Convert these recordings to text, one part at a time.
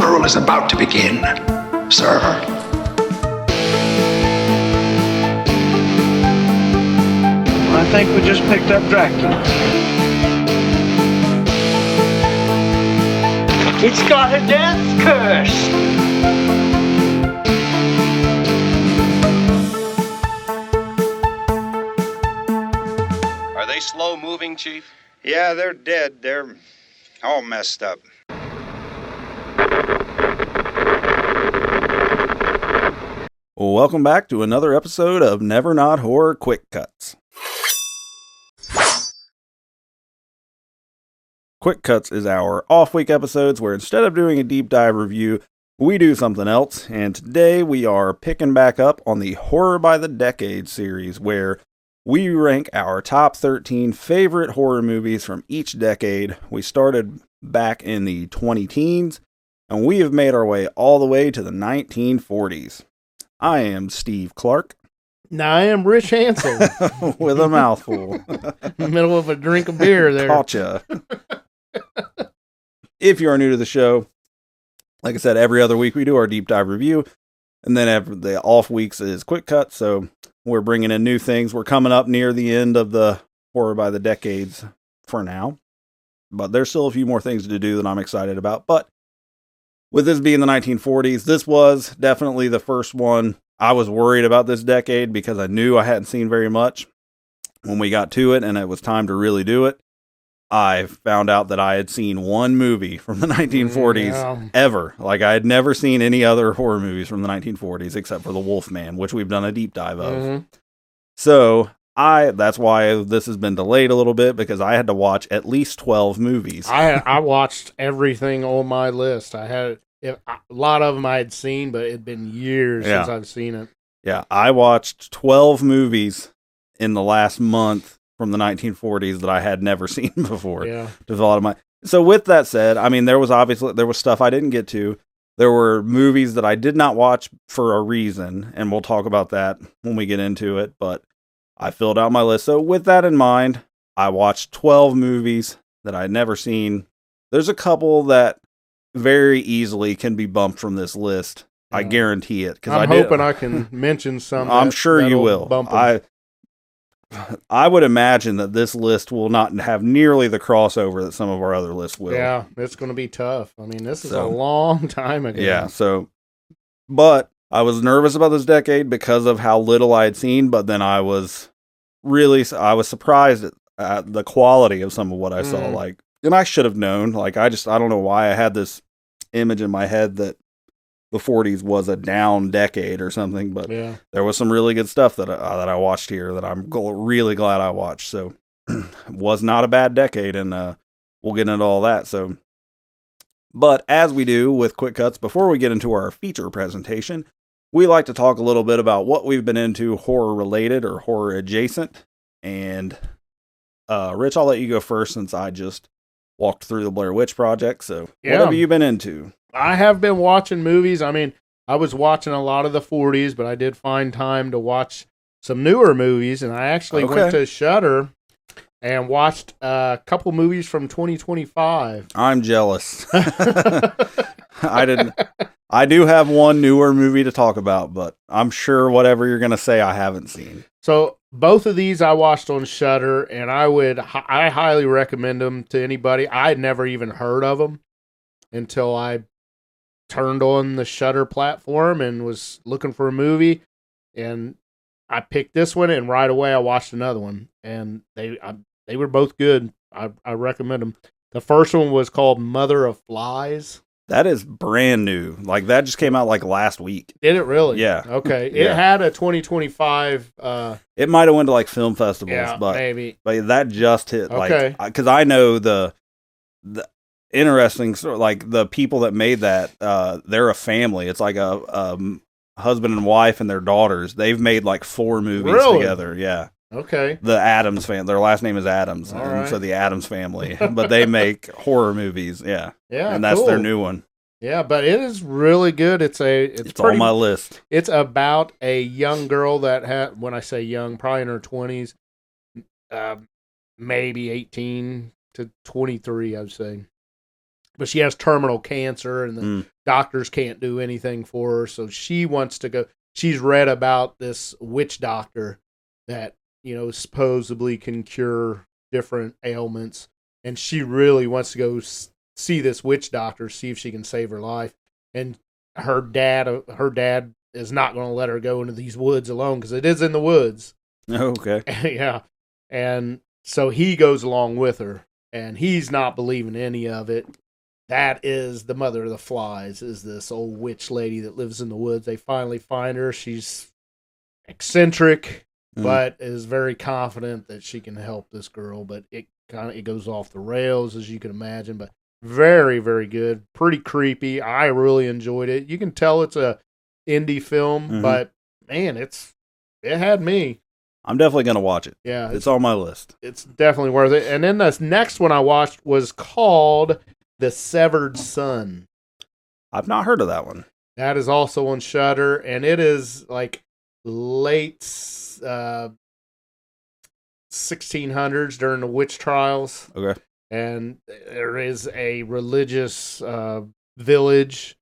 funeral is about to begin, sir. I think we just picked up Dracula. It's got a death curse! Are they slow moving, Chief? Yeah, they're dead. They're all messed up. Welcome back to another episode of Never Not Horror Quick Cuts. Quick Cuts is our off-week episodes where instead of doing a deep dive review, we do something else. And today we are picking back up on the Horror by the Decade series where we rank our top 13 favorite horror movies from each decade. We started back in the 20-teens and we have made our way all the way to the 1940s. I am Steve Clark. Now I am Rich Hansen. With a mouthful. Middle of a drink of beer there. Gotcha. If you are new to the show, like I said, every other week we do our deep dive review, and then the off weeks is quick cut. So we're bringing in new things. We're coming up near the end of the Horror by the Decades for now, but there's still a few more things to do that I'm excited about. But with this being the 1940s, this was definitely the first one. I was worried about this decade because I knew I hadn't seen very much. When we got to it and it was time to really do it, I found out that I had seen one movie from the 1940s ever. Like, I had never seen any other horror movies from the 1940s except for The Wolfman, which we've done a deep dive of. Mm-hmm. So that's why this has been delayed a little bit, because I had to watch at least 12 movies. I watched everything on my list. A lot of them I had seen, but it had been years since I've seen it. Yeah, I watched 12 movies in the last month from the 1940s that I had never seen before. Yeah. So with that said, I mean, there was stuff I didn't get to. There were movies that I did not watch for a reason, and we'll talk about that when we get into it, but I filled out my list. So with that in mind, I watched 12 movies that I'd never seen. There's a couple that very easily can be bumped from this list. Yeah. I guarantee it. I'm hoping I can mention some. I'm sure you will. I would imagine that this list will not have nearly the crossover that some of our other lists will. Yeah, it's going to be tough. I mean, this is a long time ago. Yeah, but I was nervous about this decade because of how little I had seen, but then I was surprised at the quality of some of what I saw. Like, and I should have known. Like, I don't know why I had this image in my head that the 40s was a down decade or something, but there was some really good stuff that I watched here that I'm really glad I watched. So it was not a bad decade, and we'll get into all that. So, but as we do with Quick Cuts, before we get into our feature presentation, we like to talk a little bit about what we've been into horror related or horror adjacent. And Rich, I'll let you go first since I just walked through the Blair Witch Project. So what have you been into? I have been watching movies. I mean, I was watching a lot of the 40s, but I did find time to watch some newer movies, and I actually went to Shudder and watched a couple movies from 2025. I'm jealous. I do have one newer movie to talk about, but I'm sure whatever you're going to say I haven't seen. So both of these I watched on Shudder, and I highly recommend them to anybody. I had never even heard of them until I turned on the Shudder platform and was looking for a movie, and I picked this one, and right away I watched another one, and they were both good. I recommend them. The first one was called Mother of Flies. That is brand new. Like, that just came out like last week. Did it really? Yeah. Okay. It had a 2025. It might have went to like film festivals, but maybe. But that just hit. Okay. Like, because I know the interesting sort, like the people that made that. They're a family. It's like a husband and wife and their daughters. They've made like 4 movies together. Yeah. Okay. The Addams family. Their last name is Addams. All right. So the Addams family. But they make horror movies. Yeah. Yeah. And that's their new one. Yeah, but it is really good. It's on my list. It's about a young girl that when I say young, probably in her 20s, maybe 18 to 23, I'd say. but she has terminal cancer, and the Mm. doctors can't do anything for her. So she wants to go. She's read about this witch doctor that, supposedly can cure different ailments, and she really wants to go see this witch doctor, see if she can save her life. And her dad is not going to let her go into these woods alone, because it is in the woods. Okay. Yeah. And so he goes along with her, and he's not believing any of it. That is the mother of the flies, is this old witch lady that lives in the woods. They finally find her. She's eccentric, but is very confident that she can help this girl. But it goes off the rails, as you can imagine. But very, very good. Pretty creepy. I really enjoyed it. You can tell it's a indie film, but man, it had me. I'm definitely going to watch it. Yeah. It's on my list. It's definitely worth it. And then the next one I watched was called The Severed Son. I've not heard of that one. That is also on Shudder, and it is like late 1600s during the witch trials. Okay. And there is a religious village,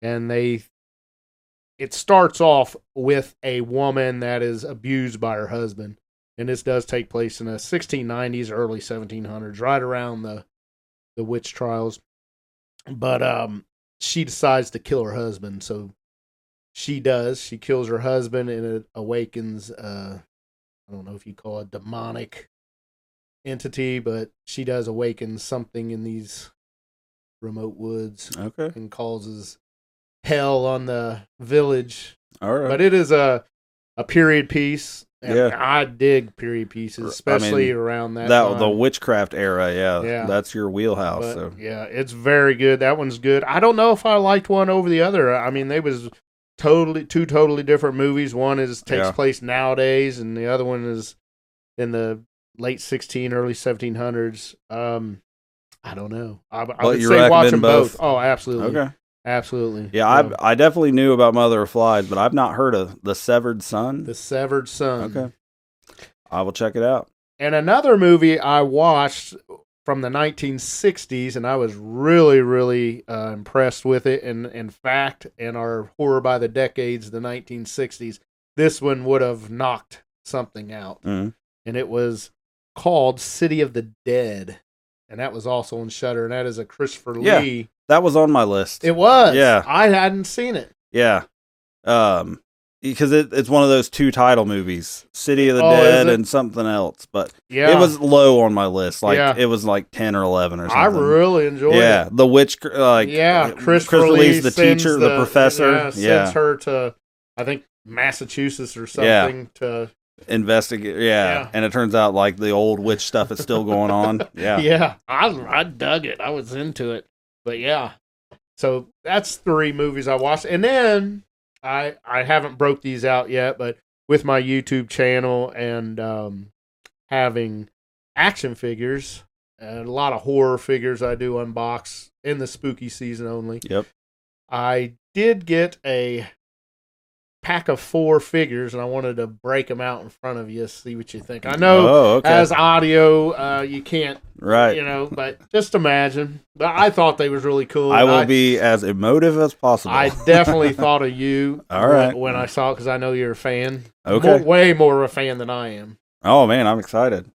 and it starts off with a woman that is abused by her husband. And this does take place in the 1690s, early 1700s, right around the witch trials. But she decides to kill her husband. So she does. She kills her husband, and it awakens, I don't know if you call it demonic entity, but she does awaken something in these remote woods. Okay. And causes hell on the village. All right. But it is a period piece. And Yeah. I dig period pieces, especially around that time. The witchcraft era, Yeah. that's your wheelhouse. But, So yeah, it's very good. That one's good. I don't know if I liked one over the other. I mean, they was two totally different movies. One takes place nowadays, and the other one is in the late 16, early 1700s. I don't know. I would you say watch recommend them both. Oh, absolutely. okay. Absolutely. Yeah, I definitely knew about Mother of Flies, but I've not heard of The Severed Son. The Severed Son. Okay. I will check it out. And another movie I watched from the 1960s, and I was really, really impressed with it. And in fact, in our Horror by the Decades, the 1960s, this one would have knocked something out. Mhm. And it was called City of the Dead. And that was also on Shudder, and that is a Christopher Yeah. Lee. That was on my list. It was. Yeah. I hadn't seen it. Yeah. Because it's one of those two title movies, City of the Oh, is Dead it? and something else. But Yeah. it was low on my list. Like Yeah. it was like 10 or 11 or something. I really enjoyed Yeah. it. The witch, Christopher Lee's Lee the sends teacher, the professor. Yeah, sends her to, I think, Massachusetts or something to investigate. Yeah. And it turns out like the old witch stuff is still going on. Yeah. Yeah, I dug it. I was into it. But yeah. So that's 3 movies I watched. And then I haven't broke these out yet, but with my YouTube channel and having action figures and a lot of horror figures I do unbox in the spooky season only. Yep. I did get a pack of 4 figures, and I wanted to break them out in front of you, see what you think. I know as audio, you can't, Right. but just imagine. But I thought they was really cool. I will be as emotive as possible. I definitely thought of you All right. when I saw it, because I know you're a fan. Okay. Way more of a fan than I am. Oh man, I'm excited.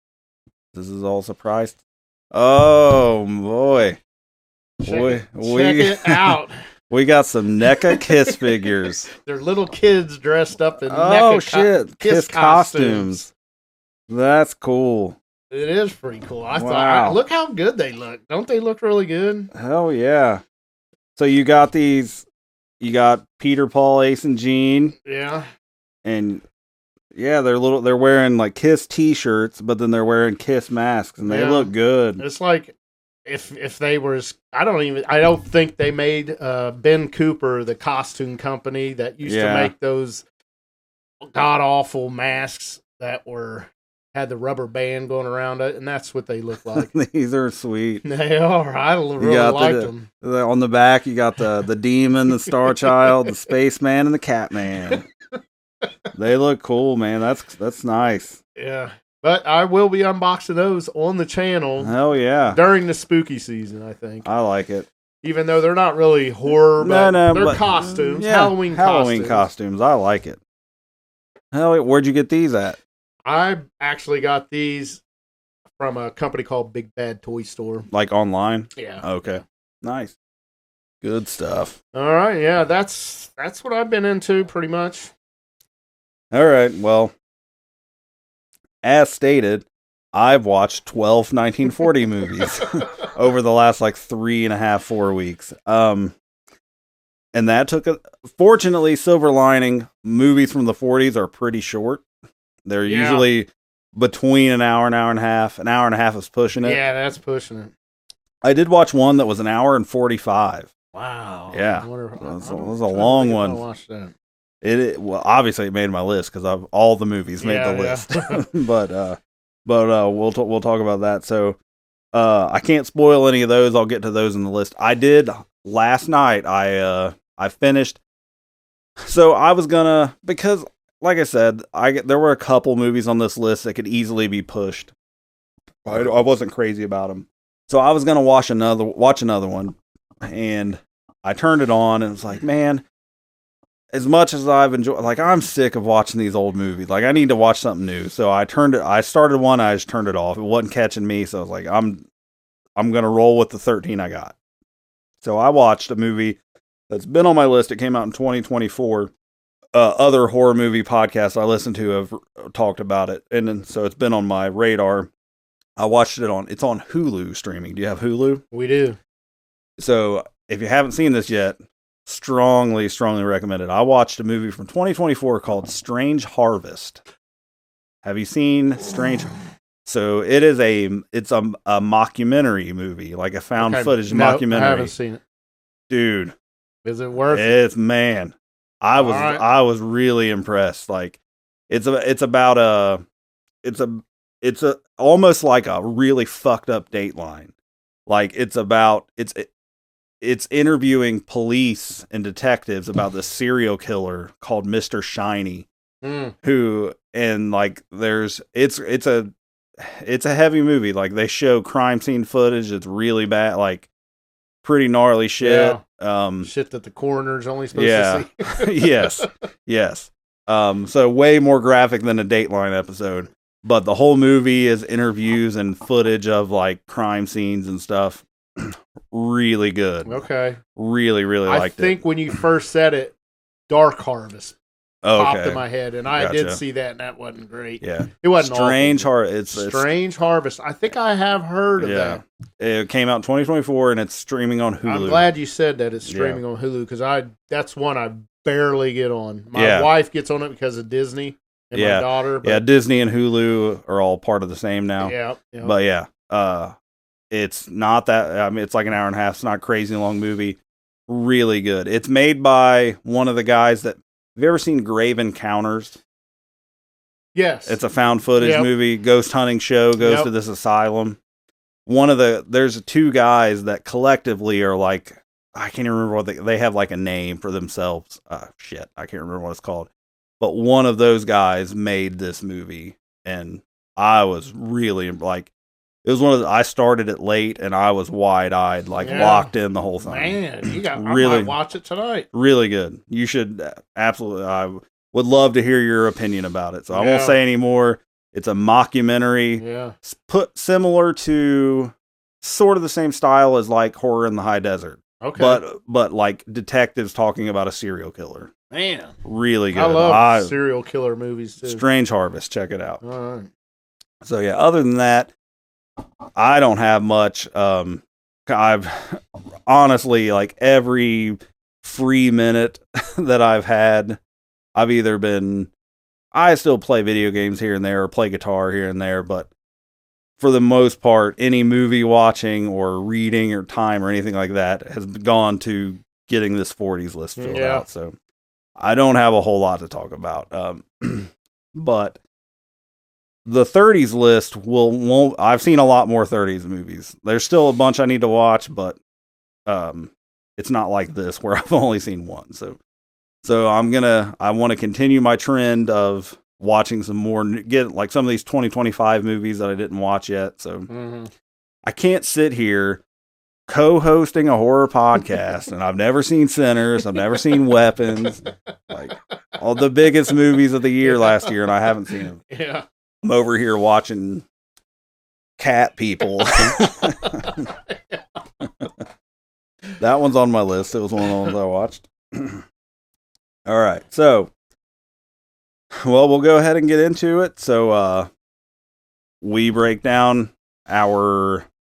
This is all surprised. Oh boy. Check it out. We got some NECA Kiss figures. They're little kids dressed up in Oh NECA shit, Kiss costumes. That's cool. It is pretty cool. I Wow. thought, look how good they look. Don't they look really good? Hell yeah. So you got these, you got Peter, Paul, Ace, and Gene, Yeah. and yeah, they're wearing like Kiss t-shirts, but then they're wearing Kiss masks, and they Yeah. look good. It's like if they were, I don't think they made Ben Cooper, the costume company that used to make those god awful masks that had the rubber band going around it, and that's what they look like. These are sweet. They are. I really liked them. On the back, you got the demon, the Star Child, the Spaceman, and the Catman. They look cool, man. That's nice. Yeah. But I will be unboxing those on the channel Hell yeah. during the spooky season, I think. I like it. Even though they're not really horror, but they're but, costumes, yeah, Halloween costumes. I like it. Hell, where'd you get these at? I actually got these from a company called Big Bad Toy Store. Like online? Yeah. Okay. Nice. Good stuff. All right. Yeah, that's what I've been into pretty much. All right. Well, as stated, I've watched 12 1940 movies over the last like 3.5, 4 weeks. And that took fortunately, silver lining, movies from the 40s are pretty short. They're usually between an hour and a half. An hour and a half is pushing it. Yeah, that's pushing it. I did watch one that was an hour and 45. Wow. Yeah. It was a long one. Watch that. Well, obviously it made my list because all the movies made the list. but we'll talk about that. So I can't spoil any of those. I'll get to those in the list. I did last night. I finished. So I was gonna, because like I said, there were a couple movies on this list that could easily be pushed. I wasn't crazy about them, so I was gonna watch another one, and I turned it on and it's like, man, as much as I've enjoyed, like, I'm sick of watching these old movies. Like, I need to watch something new. So I started one, I just turned it off. It wasn't catching me, so I was like, I'm gonna roll with the 13 I got. So I watched a movie that's been on my list. It came out in 2024. Other horror movie podcasts I listen to have talked about it, and then, so it's been on my radar. I watched it's on Hulu streaming. Do you have Hulu? We do. So if you haven't seen this yet, strongly recommend it. I watched a movie from 2024 called Strange Harvest. Have you seen Strange? So it's a mockumentary movie, like a found footage mockumentary. I haven't seen it. Dude, is it worth it? It's, man, I was really impressed. Like, it's almost like a really fucked up Dateline. Like, it's interviewing police and detectives about this serial killer called Mr. Shiny, who, and like, it's a heavy movie. Like, they show crime scene footage. It's really bad, like pretty gnarly shit. Yeah. Shit that the coroner's only supposed to see. yes. So way more graphic than a Dateline episode, but the whole movie is interviews and footage of like crime scenes and stuff. Really good. Okay. Really liked it. I think when you first said it, Dark Harvest popped in my head, and I did see that, and that wasn't great. Yeah. It wasn't Strange Harvest. Strange Harvest. I think I have heard of that. It came out in 2024, and it's streaming on Hulu. I'm glad you said that it's streaming on Hulu, because that's one I barely get on. My wife gets on it because of Disney and my daughter. But Disney and Hulu are all part of the same now. Yeah. But it's not that, I mean, it's like an hour and a half. It's not a crazy long movie. Really good. It's made by one of the guys that, have you ever seen Grave Encounters? Yes. It's a found footage movie, ghost hunting show, goes to this asylum. There's two guys that collectively are like, I can't even remember what they have like a name for themselves. I can't remember what it's called. But one of those guys made this movie, and I was really like, it was I started it late, and I was wide-eyed, locked in the whole thing. Man, I might watch it tonight. Really good. You should absolutely. I would love to hear your opinion about it. So I won't say any more. It's a mockumentary. Yeah. Put similar to sort of the same style as like Horror in the High Desert. Okay. But like detectives talking about a serial killer. Man. Really good. I love serial killer movies too. Strange Harvest. Check it out. All right. So yeah, other than that, I don't have much. I've honestly, like, every free minute that I've had, I've either been, I still play video games here and there or play guitar here and there, but for the most part, any movie watching or reading or time or anything like that has gone to getting this 40s list filled out. So I don't have a whole lot to talk about. But the 30s list won't. I've seen a lot more 30s movies. There's still a bunch I need to watch, but it's not like this where I've only seen one. So I want to continue my trend of watching some more, get like some of these 2025 movies that I didn't watch yet. So I can't sit here co-hosting a horror podcast, and I've never seen Sinners. I've never seen Weapons, like all the biggest movies of the year last year, and I haven't seen them. Yeah. I'm over here watching Cat People. That one's on my list. It was one of the ones I watched. All right, so, well, we'll go ahead and get into it. So, we break down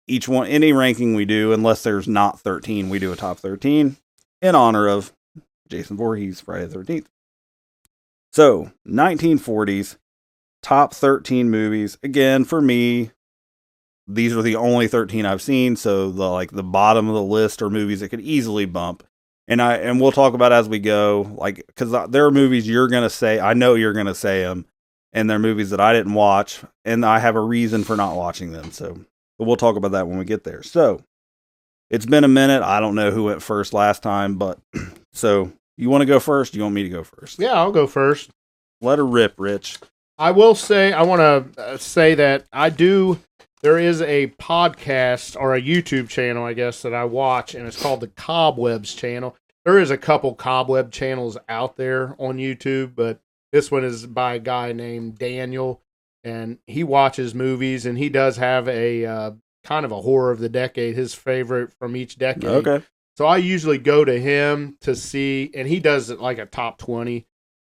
each one, any ranking we do, unless there's not 13, we do a top 13 in honor of Jason Voorhees, Friday the 13th. So, 1940s, top 13 movies. Again, for me, these are the only 13 I've seen, so the bottom of the list are movies that could easily bump. And we'll talk about as we go, like, because there are movies you're going to say, I know you're going to say them, and they're movies that I didn't watch, and I have a reason for not watching them, so but we'll talk about that when we get there. So, it's been a minute. I don't know who went first last time, but so you want to go first? You want me to go first? Yeah, I'll go first. Let her rip, Rich. I will say, I want to say that there is a podcast or a YouTube channel, I guess, that I watch, and it's called the Cobwebs channel. There is a couple Cobweb channels out there on YouTube, but this one is by a guy named Daniel, and he watches movies, and he does have a kind of a horror of the decade, his favorite from each decade. Okay. So I usually go to him to see, and he does like a top 20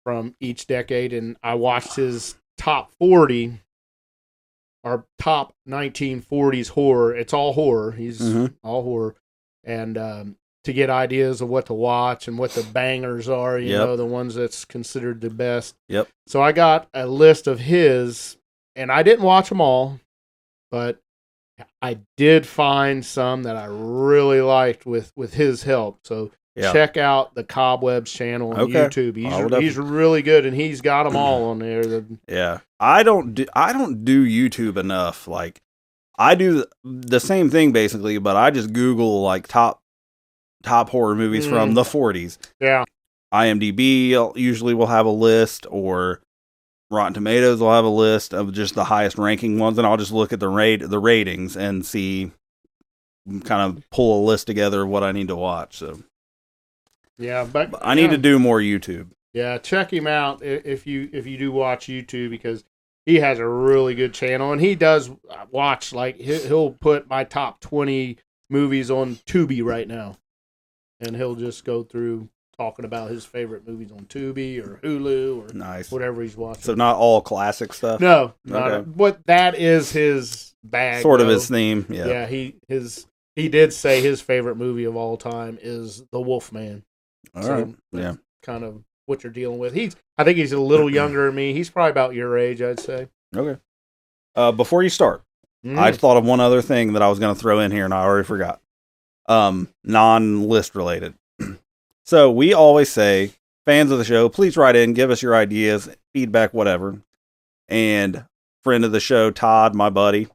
from each decade, and I watched his top 40, or top 1940s horror. It's all horror. He's all horror. And to get ideas of what to watch and what the bangers are, you know, the ones that's considered the best. Yep. So I got a list of his, and I didn't watch them all, but I did find some that I really liked with his help. So check out the Cobwebs channel on YouTube. He's really good, and he's got them all on there. Yeah, I don't do YouTube enough. Like, I do the same thing basically, but I just Google like top horror movies from the 40s. Yeah, IMDb usually will have a list, or Rotten Tomatoes will have a list of just the highest ranking ones, and I'll just look at the ratings and see, kind of pull a list together of what I need to watch. So. Yeah, but I need to do more YouTube. Yeah, check him out if you do watch YouTube, because he has a really good channel, and he does watch, like, he'll put my top 20 movies on Tubi right now, and he'll just go through talking about his favorite movies on Tubi or Hulu or whatever he's watching. So not all classic stuff? No, but that is his bag. Sort of his theme, yeah. Yeah, he did say his favorite movie of all time is The Wolfman. All right. Yeah. Kind of what you're dealing with. I think he's a little younger than me. He's probably about your age, I'd say. Okay. Before you start, I thought of one other thing that I was going to throw in here, and I already forgot. Non-list related. So we always say, fans of the show, please write in, give us your ideas, feedback, whatever. And friend of the show, Todd, my buddy,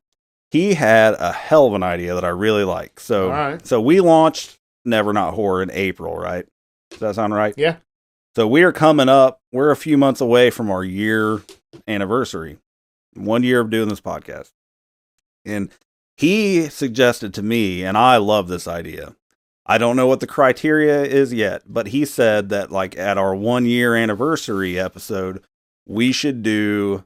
he had a hell of an idea that I really like. So, So we launched Never Not Horror in April, right? Does that sound right? Yeah. So we're a few months away from our year anniversary. 1 year of doing this podcast. And he suggested to me, and I love this idea. I don't know what the criteria is yet, but he said that, like, at our 1 year anniversary episode, we should do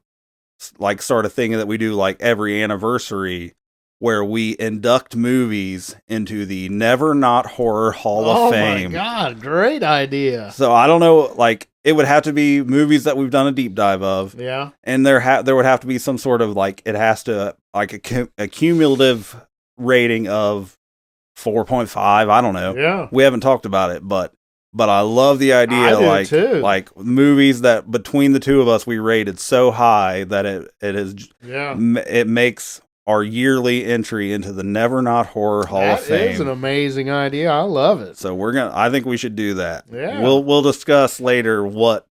like sort of thing that we do like every anniversary, where we induct movies into the Never Not Horror Hall of Fame. Oh my God, great idea. So I don't know, like, it would have to be movies that we've done a deep dive of. Yeah. And there would have to be some sort of, like, it has to, like, a cumulative rating of 4.5. I don't know. Yeah. We haven't talked about it, but I love the idea, I do too. Like movies that between the two of us we rated so high that it makes our yearly entry into the Never Not Horror Hall of Fame. That is an amazing idea. I love it. So I think we should do that. Yeah. We'll discuss later what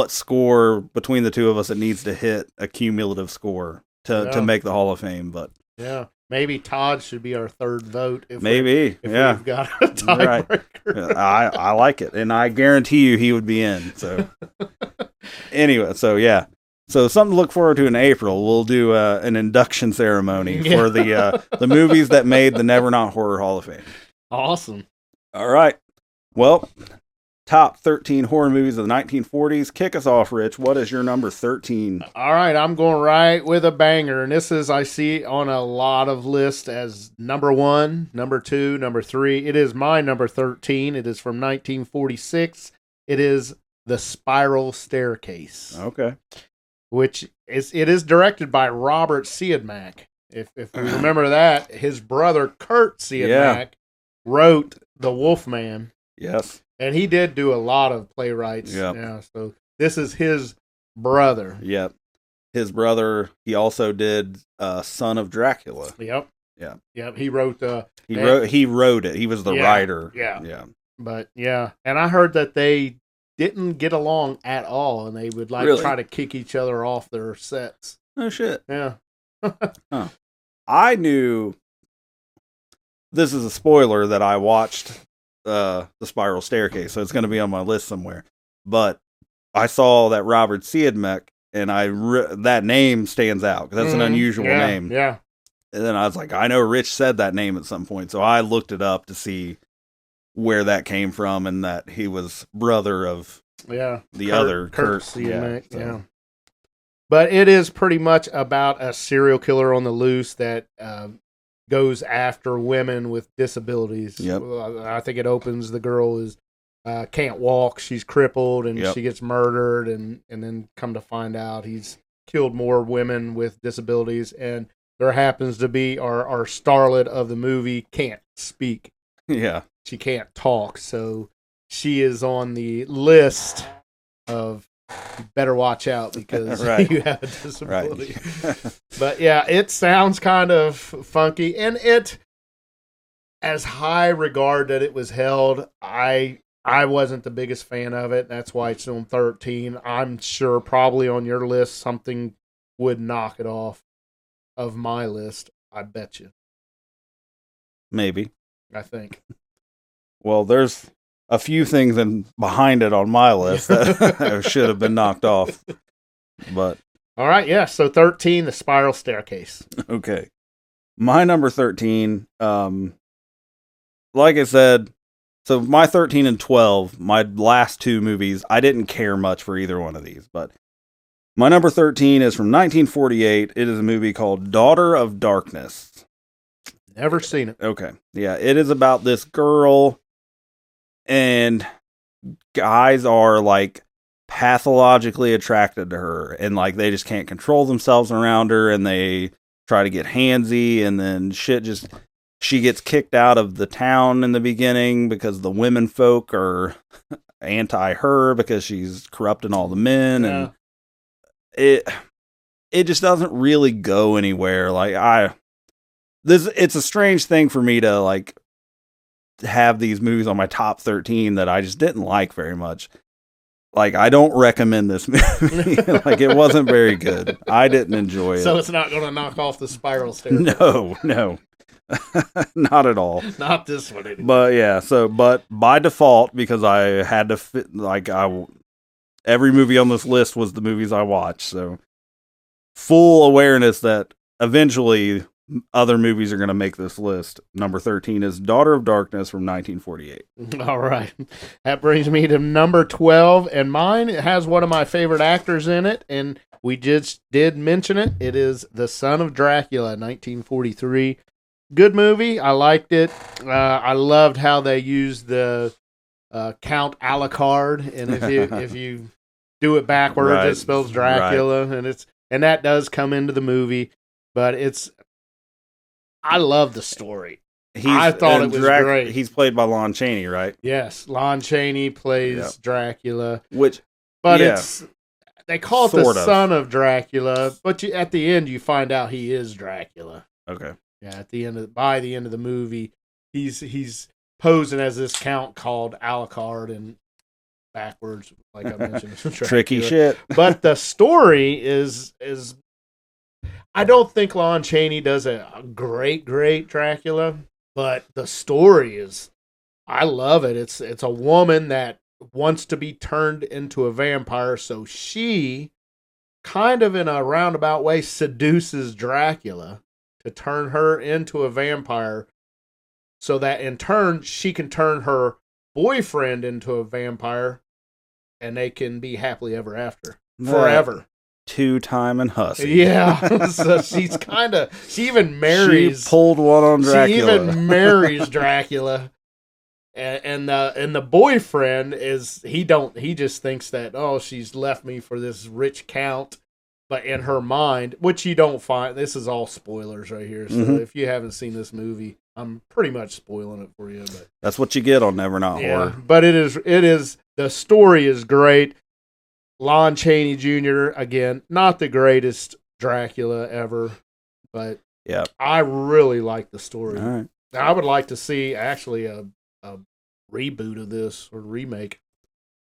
score between the two of us it needs to hit a cumulative score to make the Hall of Fame. But yeah, maybe Todd should be our third vote. If we've got a tiebreaker. Right. I like it, and I guarantee you he would be in. So anyway, so yeah. So something to look forward to in April. We'll do an induction ceremony Yeah. for the movies that made the Never Not Horror Hall of Fame. Awesome. All right. Well, top 13 horror movies of the 1940s. Kick us off, Rich. What is your number 13? All right, I'm going right with a banger, and this is, I see on a lot of lists as number 1, number 2, number 3. It is my number 13. It is from 1946. It is The Spiral Staircase, Okay. which is directed by Robert Siodmak. If we remember that, his brother Kurt Siodmak wrote The Wolfman, Yes. and he did do a lot of playwrights. Yep. Yeah, so this is his brother. Yep. His brother, he also did Son of Dracula. Yep. Yeah. Yep. He wrote He wrote it. He was the Yeah, writer. yeah. Yeah. But yeah, and I heard that they didn't get along at all, and they would Really? try to kick each other off their sets. Oh shit. Yeah. I knew, this is a spoiler, that I watched The Spiral Staircase, so it's going to be on my list somewhere. But I saw that Robert Siodmak, and that name stands out because that's an unusual Yeah, name. Yeah. And then I was like, I know Rich said that name at some point, so I looked it up to see where that came from, and that he was brother of Yeah. the other Kurt Kurt. Siodmak, so- yeah. But it is pretty much about a serial killer on the loose that goes after women with disabilities. Yep. I think it opens, the girl is can't walk, she's crippled, and Yep. she gets murdered, and then come to find out he's killed more women with disabilities, and there happens to be our starlet of the movie can't speak. Yeah. She can't talk, so she is on the list of you better watch out because Right. you have a disability. Right. But yeah, it sounds kind of funky, and it, as high regard that it was held, I wasn't the biggest fan of it. That's why it's on 13. I'm sure probably on your list something would knock it off of my list. I bet you. Maybe. I think. Well, there's a few things behind it on my list that should have been knocked off. But All right, yeah. So 13, The Spiral Staircase. okay. My number 13, like I said, so my 13 and 12, my last two movies, I didn't care much for either one of these, but my number 13 is from 1948. It is a movie called Daughter of Darkness. Never seen it. Okay. Yeah, it is about this girl, and guys are like pathologically attracted to her, and like they just can't control themselves around her, and they try to get handsy, and then she gets kicked out of the town in the beginning because the women folk are anti her because she's corrupting all the men, and it just doesn't really go anywhere. Like it's a strange thing for me to like have these movies on my top 13 that I just didn't like very much. Like, I don't recommend this movie. Like, it wasn't very good. I didn't enjoy it. So it's not going to knock off The Spiral Staircase. No. Not at all. Not this one. Anyway. But yeah, but by default, because I had to fit, every movie on this list was the movies I watched. So full awareness that eventually other movies are going to make this list. Number 13 is Daughter of Darkness from 1948. All right. That brings me to number 12, and mine has one of my favorite actors in it, and we just did mention it. It is The Son of Dracula, 1943. Good movie. I liked it. I loved how they used the Count Alucard, and if you do it backwards, Right. it spells Dracula, and that does come into the movie, but I love the story. I thought it was great. He's played by Lon Chaney, right? Yes, Lon Chaney plays Dracula, Which, but yeah. they call it Sort the of. Son of Dracula, but at the end you find out he is Dracula. Okay. Yeah, by the end of the movie, he's posing as this count called Alucard and backwards, like I mentioned. Tricky shit. But the story is I don't think Lon Chaney does a great Dracula, but the story is, I love it. It's a woman that wants to be turned into a vampire, so she kind of in a roundabout way seduces Dracula to turn her into a vampire so that in turn she can turn her boyfriend into a vampire and they can be happily ever after. Forever. Two-time and hussy. Yeah. So she even marries. She pulled one on Dracula. She even marries Dracula. And the boyfriend he just thinks that, she's left me for this rich count, but in her mind, which you don't find, this is all spoilers right here. So if you haven't seen this movie, I'm pretty much spoiling it for you, but that's what you get on Never Not yeah, Horror. but it is the story is great. Lon Chaney Jr. again, not the greatest Dracula ever, but yeah, I really like the story. All right. I would like to see actually a reboot of this or remake.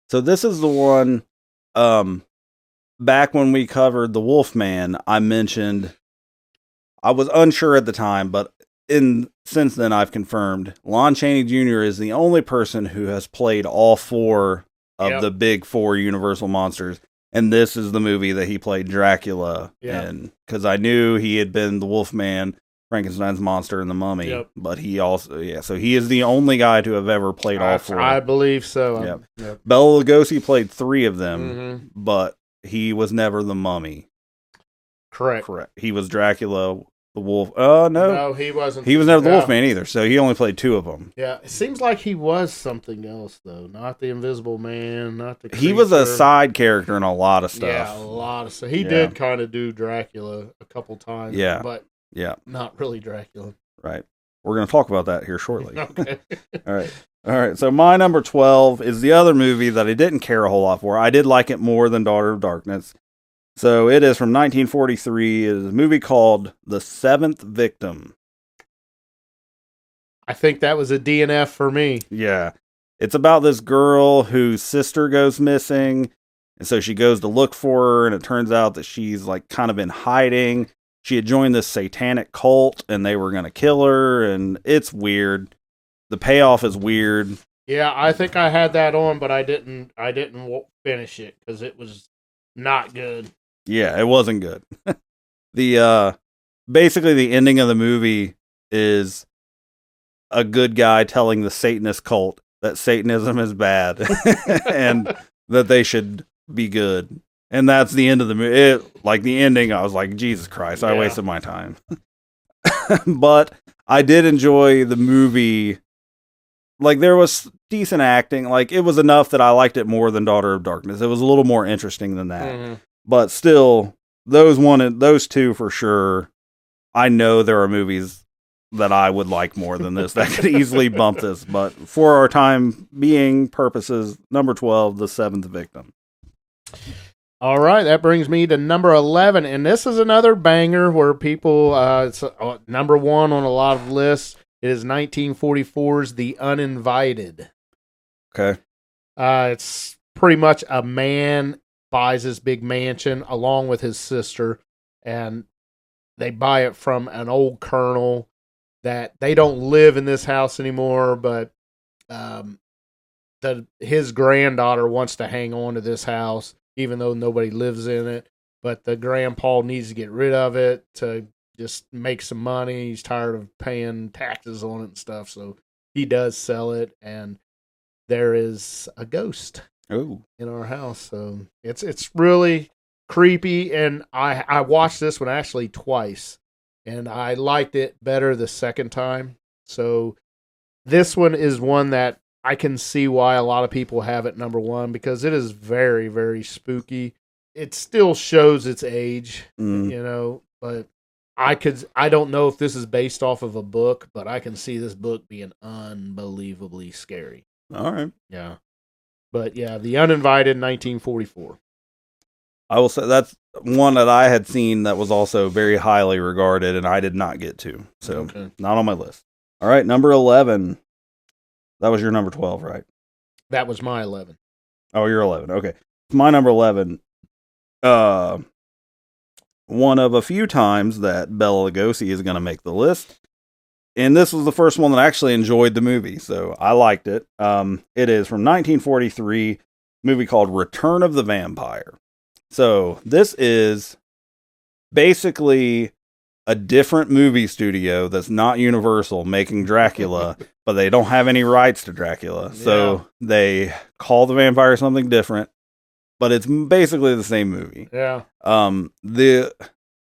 So this is the one, back when we covered The Wolfman, I mentioned, I was unsure at the time, but since then I've confirmed, Lon Chaney Jr. is the only person who has played all four of the big four Universal monsters. And this is the movie that he played Dracula in, because I knew he had been the Wolfman, Frankenstein's monster, and the Mummy, but he also, so he is the only guy to have ever played all four. I believe so. Yep. Bela Lugosi played three of them, but he was never the Mummy. Correct. He was Dracula, the Wolf. No, he wasn't. He was never the Wolfman either, so he only played two of them. Yeah, it seems like he was something else though, not the Invisible Man, not the. He was a side character in a lot of stuff. Yeah, a lot of stuff. He did kind of do Dracula a couple times. Yeah, but not really Dracula. Right. We're going to talk about that here shortly. Okay. All right. So my number 12 is the other movie that I didn't care a whole lot for. I did like it more than Daughter of Darkness. So it is from 1943. It is a movie called The Seventh Victim. I think that was a DNF for me. Yeah. It's about this girl whose sister goes missing. And so she goes to look for her. And it turns out that she's like kind of in hiding. She had joined this satanic cult and they were going to kill her. And it's weird. The payoff is weird. Yeah, I think I had that on, but I didn't finish it because it was not good. Yeah, it wasn't good. Basically the ending of the movie is a good guy telling the Satanist cult that Satanism is bad and that they should be good. And that's the end of the movie. Like the ending, I was like, Jesus Christ, I wasted my time. But I did enjoy the movie. Like there was decent acting. Like it was enough that I liked it more than Daughter of Darkness. It was a little more interesting than that. Mm-hmm. But still, those two for sure. I know there are movies that I would like more than this that could easily bump this. But for our time being purposes, number 12, The Seventh Victim. All right, that brings me to number 11, and this is another banger where people, it's number one on a lot of lists. It is 1944's The Uninvited. Okay. It's pretty much a man buys this big mansion along with his sister, and they buy it from an old colonel that they don't live in this house anymore, but his granddaughter wants to hang on to this house, even though nobody lives in it. But the grandpa needs to get rid of it to just make some money. He's tired of paying taxes on it and stuff, so he does sell it, and there is a ghost in our house. So it's really creepy, and I watched this one actually twice, and I liked it better the second time. So this one is one that I can see why a lot of people have it number one, because it is very, very spooky. It still shows its age, but I don't know if this is based off of a book, but I can see this book being unbelievably scary. All right. Yeah. But yeah, The Uninvited, 1944. I will say that's one that I had seen that was also very highly regarded, and I did not get to. So not on my list. All right, number 11. That was your number 12, right? That was my 11. Oh, you're 11. Okay. My number 11. One of a few times that Bela Lugosi is going to make the list. And this was the first one that I actually enjoyed the movie, so I liked it. It is from 1943, a movie called Return of the Vampire. So this is basically a different movie studio that's not Universal making Dracula, but they don't have any rights to Dracula. So they call the vampire something different, but it's basically the same movie. Yeah. The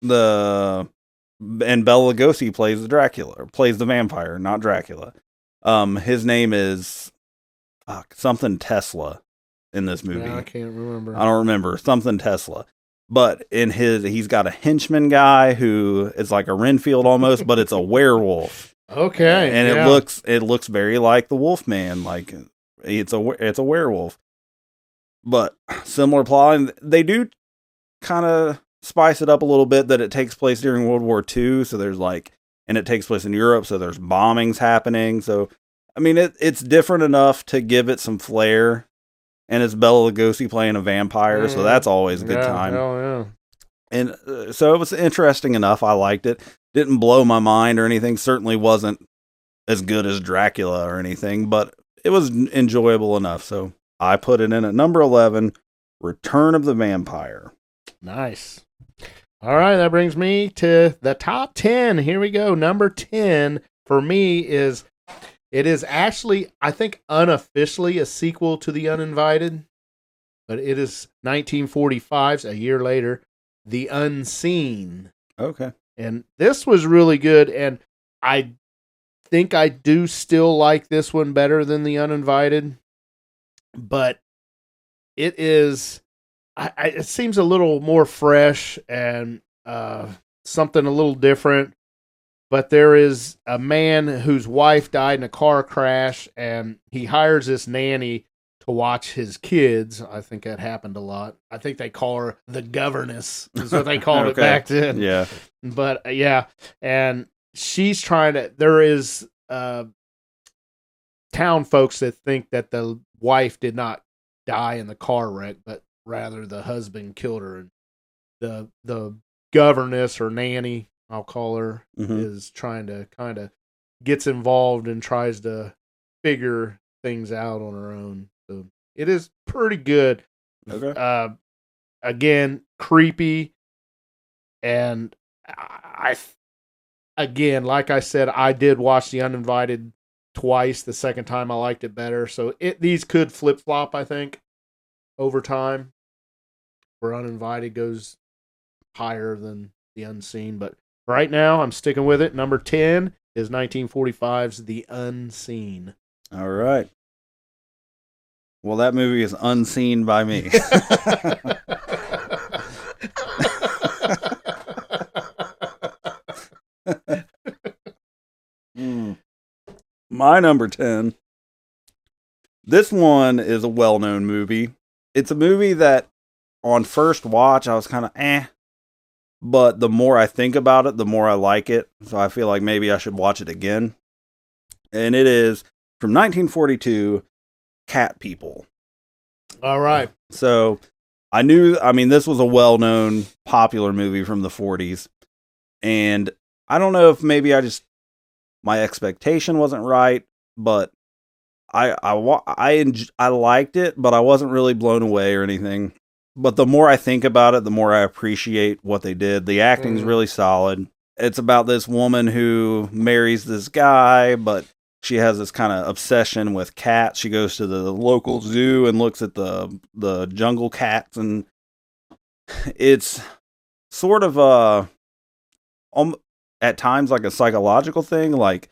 and Bela Lugosi plays the vampire, not Dracula. His name is something Tesla in this movie. Yeah, I can't remember. I don't remember. Something Tesla. But he's got a henchman guy who is like a Renfield almost, but it's a werewolf. Okay. And it looks very like the Wolfman, like it's a werewolf. But similar plot, and they do kind of spice it up a little bit that it takes place during World War II, so there's and it takes place in Europe, so there's bombings happening. So I mean it's different enough to give it some flair. And it's Bela Lugosi playing a vampire, so that's always a good time. Hell yeah. And so it was interesting enough. I liked it. Didn't blow my mind or anything. Certainly wasn't as good as Dracula or anything, but it was enjoyable enough. So I put it in at number 11, Return of the Vampire. Nice. All right, that brings me to the top 10. Here we go. Number 10 for me is... It is actually, I think, unofficially a sequel to The Uninvited, but it is 1945's, a year later, The Unseen. Okay. And this was really good, and I think I do still like this one better than The Uninvited, but it is, it seems a little more fresh and something a little different. But there is a man whose wife died in a car crash, and he hires this nanny to watch his kids. I think that happened a lot. I think they call her the governess, is what they called it back then. Yeah. But yeah, and she's trying to. There is town folks that think that the wife did not die in the car wreck, but rather the husband killed her. And the governess or nanny, I'll call her, is trying to kind of gets involved and tries to figure things out on her own. So it is pretty good. Okay. Again, creepy. And again, like I said, I did watch The Uninvited twice. The second time I liked it better. So these could flip flop, I think, over time. Where Uninvited goes higher than The Unseen, but right now, I'm sticking with it. Number 10 is 1945's The Unseen. All right. Well, that movie is unseen by me. My number 10. This one is a well-known movie. It's a movie that, on first watch, I was kind of but the more I think about it, the more I like it. So I feel like maybe I should watch it again. And it is from 1942, Cat People. All right. So this was a well-known, popular movie from the 40s. And I don't know if maybe my expectation wasn't right, but I liked it, but I wasn't really blown away or anything. But the more I think about it, the more I appreciate what they did. The acting's really solid. It's about this woman who marries this guy, but she has this kind of obsession with cats. She goes to the local zoo and looks at the jungle cats, and it's sort of at times like a psychological thing. Like,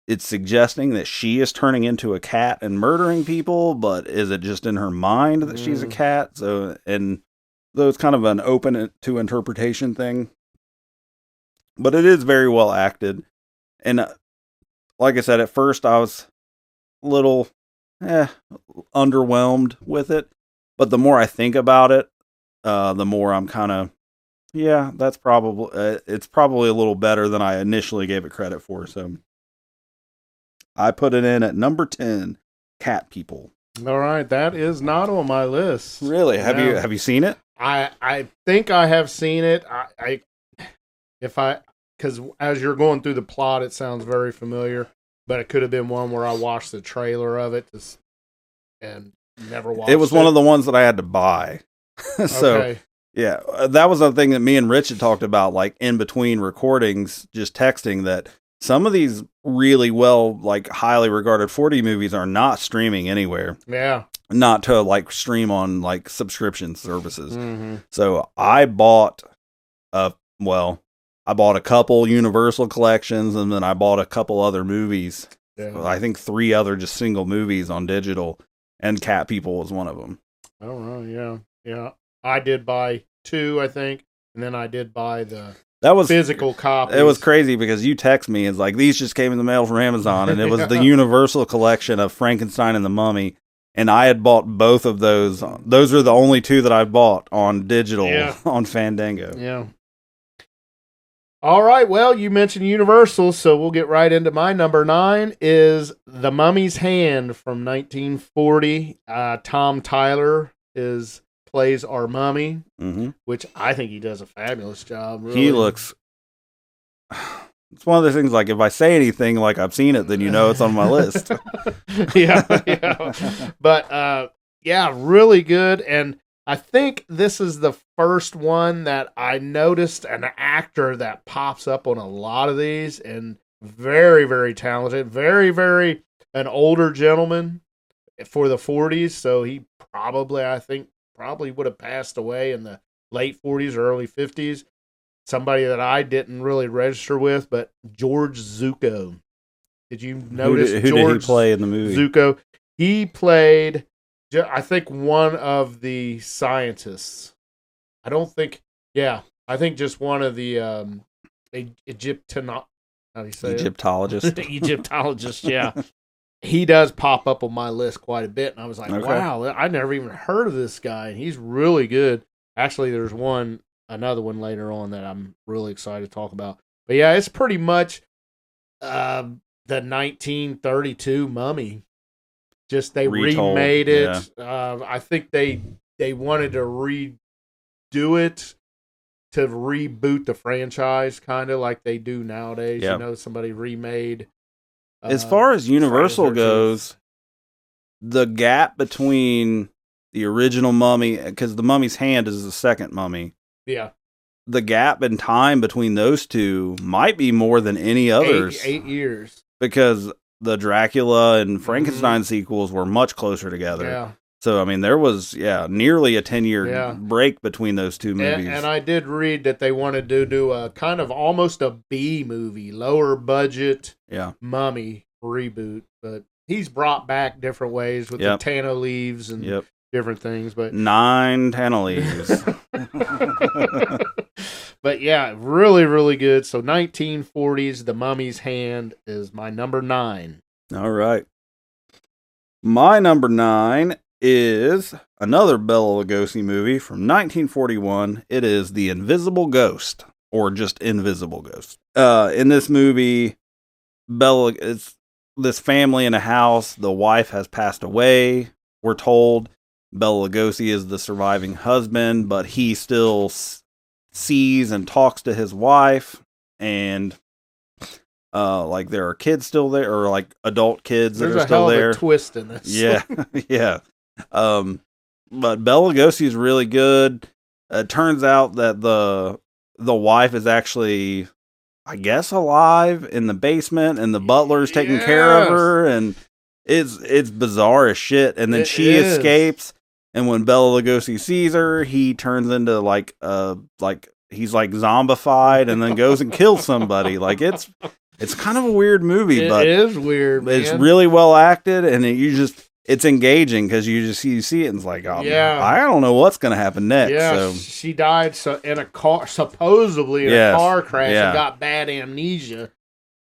it's suggesting that she is turning into a cat and murdering people, but is it just in her mind that she's a cat? So it's kind of an open to interpretation thing. But it is very well acted. And like I said, at first I was a little underwhelmed with it. But the more I think about it, the more I'm kind of, it's probably a little better than I initially gave it credit for. So I put it in at number 10, Cat People. All right, that is not on my list. Really? Have you seen it? I think I have seen it. Because as you're going through the plot, it sounds very familiar, but it could have been one where I watched the trailer of it and never watched it. It was one of the ones that I had to buy. So Okay. yeah, that was the thing that me and Rich had talked about, like in between recordings, just texting, that some of these really well, like highly regarded 40 movies are not streaming anywhere, Yeah. not to like stream on like subscription services. Mm-hmm. So I bought I bought a couple Universal collections, and then I bought a couple other movies. Yeah. I think 3 other just single movies on digital, and Cat People was one of them. I don't know. Yeah. Yeah. I did buy 2, I think. And then I did buy the That was physical copies. It was crazy because you text me, it's like, these just came in the mail from Amazon, and it was the Universal collection of Frankenstein and the Mummy, and I had bought both of those. Those are the only 2 that I bought on digital on Fandango. Yeah. All right. Well, you mentioned Universal, so we'll get right into my number 9 is The Mummy's Hand from 1940. Tom Tyler plays our mummy, which I think he does a fabulous job. Really. He looks... It's one of those things, like, if I say anything like I've seen it, then you know it's on my list. yeah. But, yeah, really good. And I think this is the first one that I noticed an actor that pops up on a lot of these, and very, very talented, very, very an older gentleman for the 40s. So he probably would have passed away in the late 40s or early 50s. Somebody that I didn't really register with, but George Zucco. Did you notice who did he play in the movie? Zucco? He played, I think, one of the scientists. I think just one of the how do you say Egyptologist. Egyptologist, yeah. He does pop up on my list quite a bit, and I was like, Okay. wow, I never even heard of this guy, and he's really good. Actually, there's another one later on that I'm really excited to talk about. But yeah, it's pretty much the 1932 Mummy. Just they Retold, remade it. Yeah. I think they wanted to redo it to reboot the franchise, kind of like they do nowadays. Yep. You know, somebody remade. As far as Universal goes, the gap between the original Mummy, because the Mummy's Hand is the second Mummy. Yeah. The gap in time between those 2 might be more than any others. 8 years. Because the Dracula and Frankenstein sequels were much closer together. Yeah. So, I mean, there was, nearly a 10-year break between those 2 movies. And I did read that they wanted to do a kind of almost a B movie, lower budget Mummy reboot. But he's brought back different ways with the Tano leaves and different things. But 9 Tano leaves. But yeah, really, really good. So 1940s, The Mummy's Hand is my number 9. All right. My number 9 is another Bela Lugosi movie from 1941. It is The Invisible Ghost, or just Invisible Ghost. In this movie, it's this family in a house. The wife has passed away, we're told. Bela Lugosi is the surviving husband, but he still sees and talks to his wife, and like there are kids still there, or like adult kids that are still there. There's a twist in this. Yeah, yeah. But Bela Lugosi is really good. It turns out that the wife is actually, I guess, alive in the basement, and the butler's taking care of her, and it's bizarre as shit. And then she escapes. And when Bela Lugosi sees her, he turns into like he's like zombified, and then goes and kills somebody. Like it's kind of a weird movie, but it is weird. Man. It's really well acted, and it's engaging because you see it, and it's like, oh, I don't know what's gonna happen next. Yeah, so she died in a car, supposedly in a car crash, and got bad amnesia.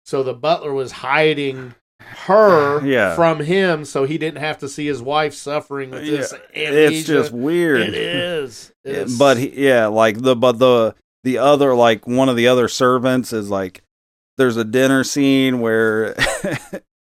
So the butler was hiding her from him, so he didn't have to see his wife suffering with this amnesia. It's just weird. It is. But like the other, like one of the other servants is like, there's a dinner scene where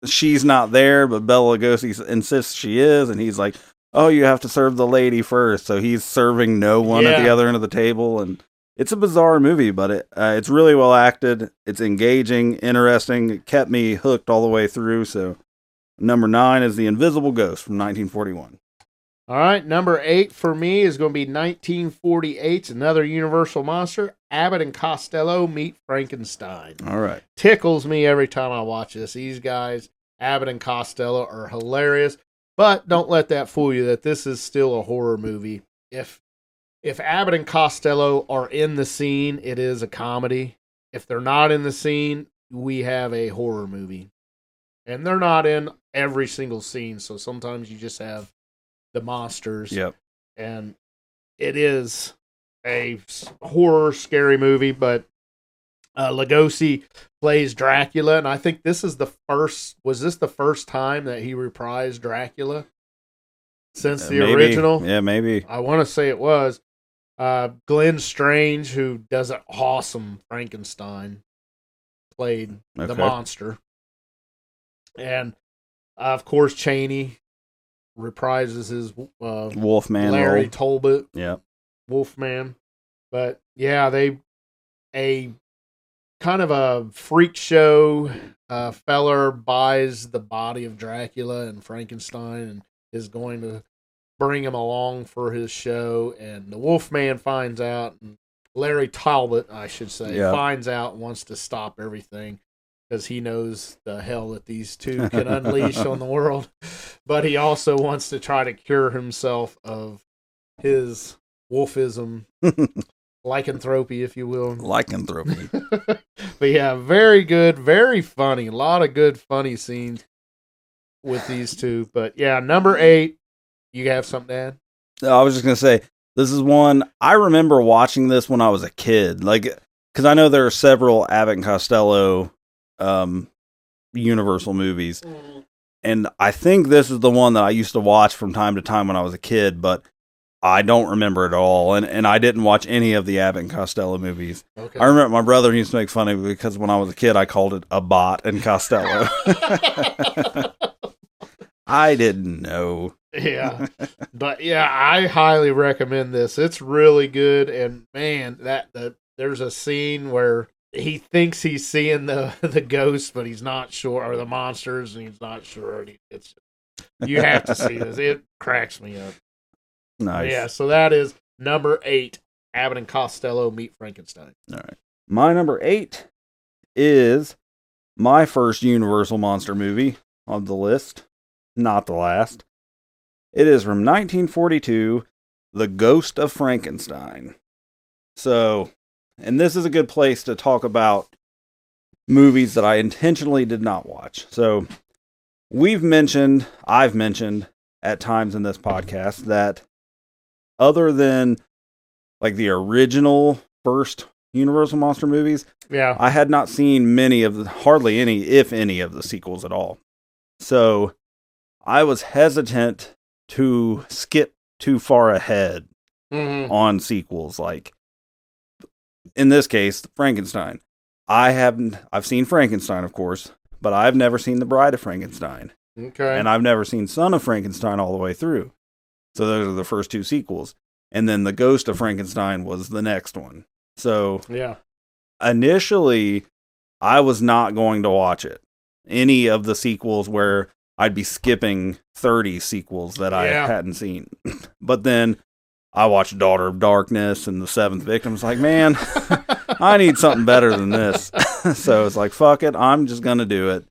she's not there, but Bela Lugosi insists she is, and he's like, oh, you have to serve the lady first. So he's serving no one at the other end of the table, and it's a bizarre movie, but it's really well acted. It's engaging, interesting. It kept me hooked all the way through. So number 9 is The Invisible Ghost from 1941. All right, number 8 for me is going to be 1948's another Universal monster, Abbott and Costello Meet Frankenstein. All right. Tickles me every time I watch this. These guys, Abbott and Costello, are hilarious, but don't let that fool you that this is still a horror movie. If Abbott and Costello are in the scene, it is a comedy. If they're not in the scene, we have a horror movie. And they're not in every single scene, so sometimes you just have the monsters. Yep. And it is a horror, scary movie, but Lugosi plays Dracula, and I think this is the first time that he reprised Dracula since the original? Yeah, maybe. I want to say it was. Glenn Strange, who does an awesome Frankenstein, played the monster. And, of course, Chaney reprises his Wolfman Larry role. Talbot. Yeah. Wolfman. But yeah, a kind of a freak show feller buys the body of Dracula and Frankenstein and is going to bring him along for his show, and the Wolfman finds out, and Larry Talbot, I should say, finds out and wants to stop everything because he knows the hell that these two can unleash on the world. But he also wants to try to cure himself of his wolfism, lycanthropy, if you will. Lycanthropy. But yeah, very good, very funny. A lot of good, funny scenes with these two. But yeah, number 8, you have something to add? I was just going to say, this is one, I remember watching this when I was a kid. Like, because I know there are several Abbott and Costello Universal movies. And I think this is the one that I used to watch from time to time when I was a kid, but I don't remember it all. And I didn't watch any of the Abbott and Costello movies. Okay. I remember my brother used to make fun of me because when I was a kid, I called it Abbott and Costello. I didn't know. Yeah. But yeah, I highly recommend this. It's really good. And man, there's a scene where he thinks he's seeing the ghost, but he's not sure, or the monsters, and he's not sure. And you have to see this. It cracks me up. Nice. Yeah, so that is number 8, Abbott and Costello Meet Frankenstein. All right. My number 8 is my first Universal monster movie on the list. Not the last. It is from 1942, The Ghost of Frankenstein. So, and this is a good place to talk about movies that I intentionally did not watch. So, I've mentioned at times in this podcast that other than like the original first Universal monster movies, I had not seen hardly any, if any, of the sequels at all. So I was hesitant to skip too far ahead on sequels. Like in this case, Frankenstein. I've seen Frankenstein, of course, but I've never seen The Bride of Frankenstein. Okay. And I've never seen Son of Frankenstein all the way through. So those are the first 2 sequels. And then The Ghost of Frankenstein was the next one. So initially, I was not going to watch it. Any of the sequels where I'd be skipping 30 sequels that I hadn't seen. But then I watched Daughter of Darkness and The Seventh Victim. It's like, man, I need something better than this. So it's like, fuck it, I'm just going to do it.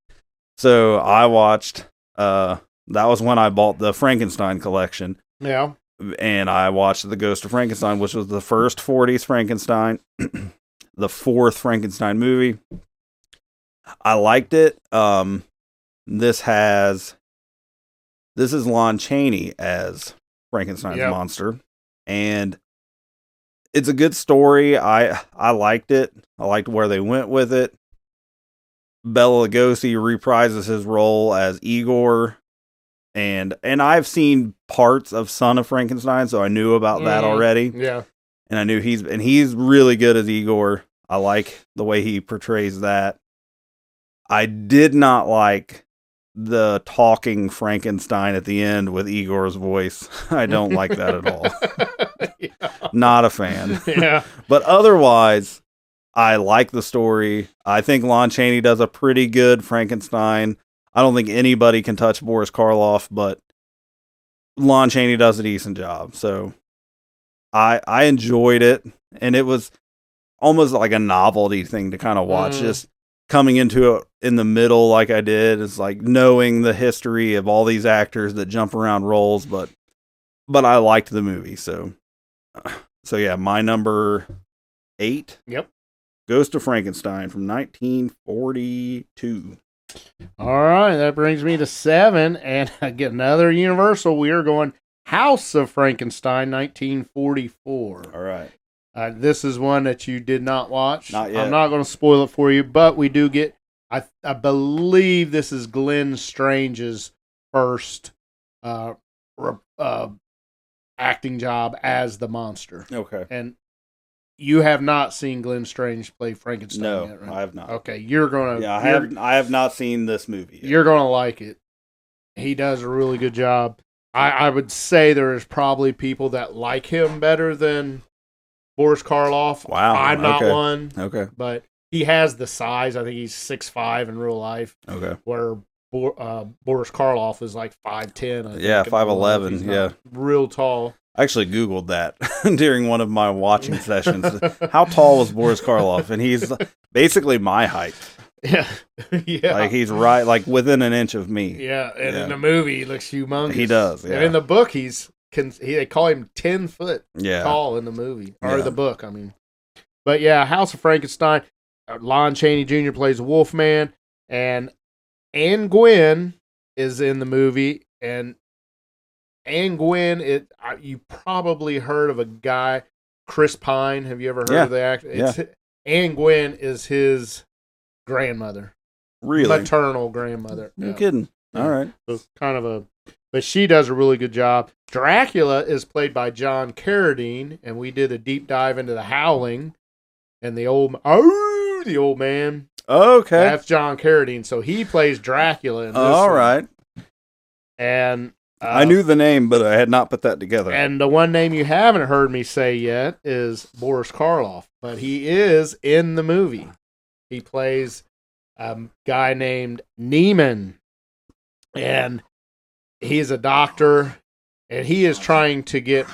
So I watched, that was when I bought the Frankenstein collection. Yeah. And I watched The Ghost of Frankenstein, which was the first 40s Frankenstein, the 4th Frankenstein movie. I liked it. This is Lon Chaney as Frankenstein's monster, and it's a good story. I liked it. I liked where they went with it. Bela Lugosi reprises his role as Igor, and I've seen parts of Son of Frankenstein, so I knew about that already. Yeah, and I knew he's really good as Igor. I like the way he portrays that. I did not like the talking Frankenstein at the end with Igor's voice. I don't like that at all. Not a fan. Yeah. But otherwise, I like the story. I think Lon Chaney does a pretty good Frankenstein. I don't think anybody can touch Boris Karloff, but Lon Chaney does a decent job. So I enjoyed it, and it was almost like a novelty thing to kind of watch. Just coming into it in the middle like I did is like knowing the history of all these actors that jump around roles, but I liked the movie. So yeah, my number 8. Yep. Ghost of Frankenstein from 1942. All right, that brings me to 7, and again, another Universal. We are going House of Frankenstein, 1944. All right. This is one that you did not watch. Not yet. I'm not going to spoil it for you, but we do get. I believe this is Glenn Strange's first acting job as the monster. Okay. And you have not seen Glenn Strange play Frankenstein No, yet, right? I have not. Okay, you're gonna. Yeah, I have not seen this movie yet. You're gonna like it. He does a really good job. I would say there's probably people that like him better than Boris Karloff. Wow, I'm not okay. one. Okay. But he has the size. I think he's 6'5" in real life. Okay. Where Boris Karloff is like 5'10". Yeah, 5'11". He's Yeah. real tall. I actually Googled that during one of my watching sessions. How tall was Boris Karloff? And he's basically my height. Yeah. Yeah. Like he's right, like within an inch of me. Yeah. And Yeah. in the movie, he looks humongous. He does. Yeah. And in the book, they call him 10 foot Yeah. tall in the movie. Or Yeah. the book, I mean. But yeah, House of Frankenstein. Lon Chaney Jr. plays Wolfman. And Anne Gwynn is in the movie. And Anne Gwynn, you probably heard of a guy, Chris Pine. Have you ever heard of the actor? Anne Gwynn is his grandmother. Really? Maternal grandmother. You're kidding. All right. So kind of but she does a really good job. Dracula is played by John Carradine, and we did a deep dive into the Howling, and the old man. Okay. That's John Carradine. So he plays Dracula in this All one. right. And I knew the name, but I had not put that together. And the one name you haven't heard me say yet is Boris Karloff, but he is in the movie. He plays a guy named Neiman, and he's a doctor, and he is trying to get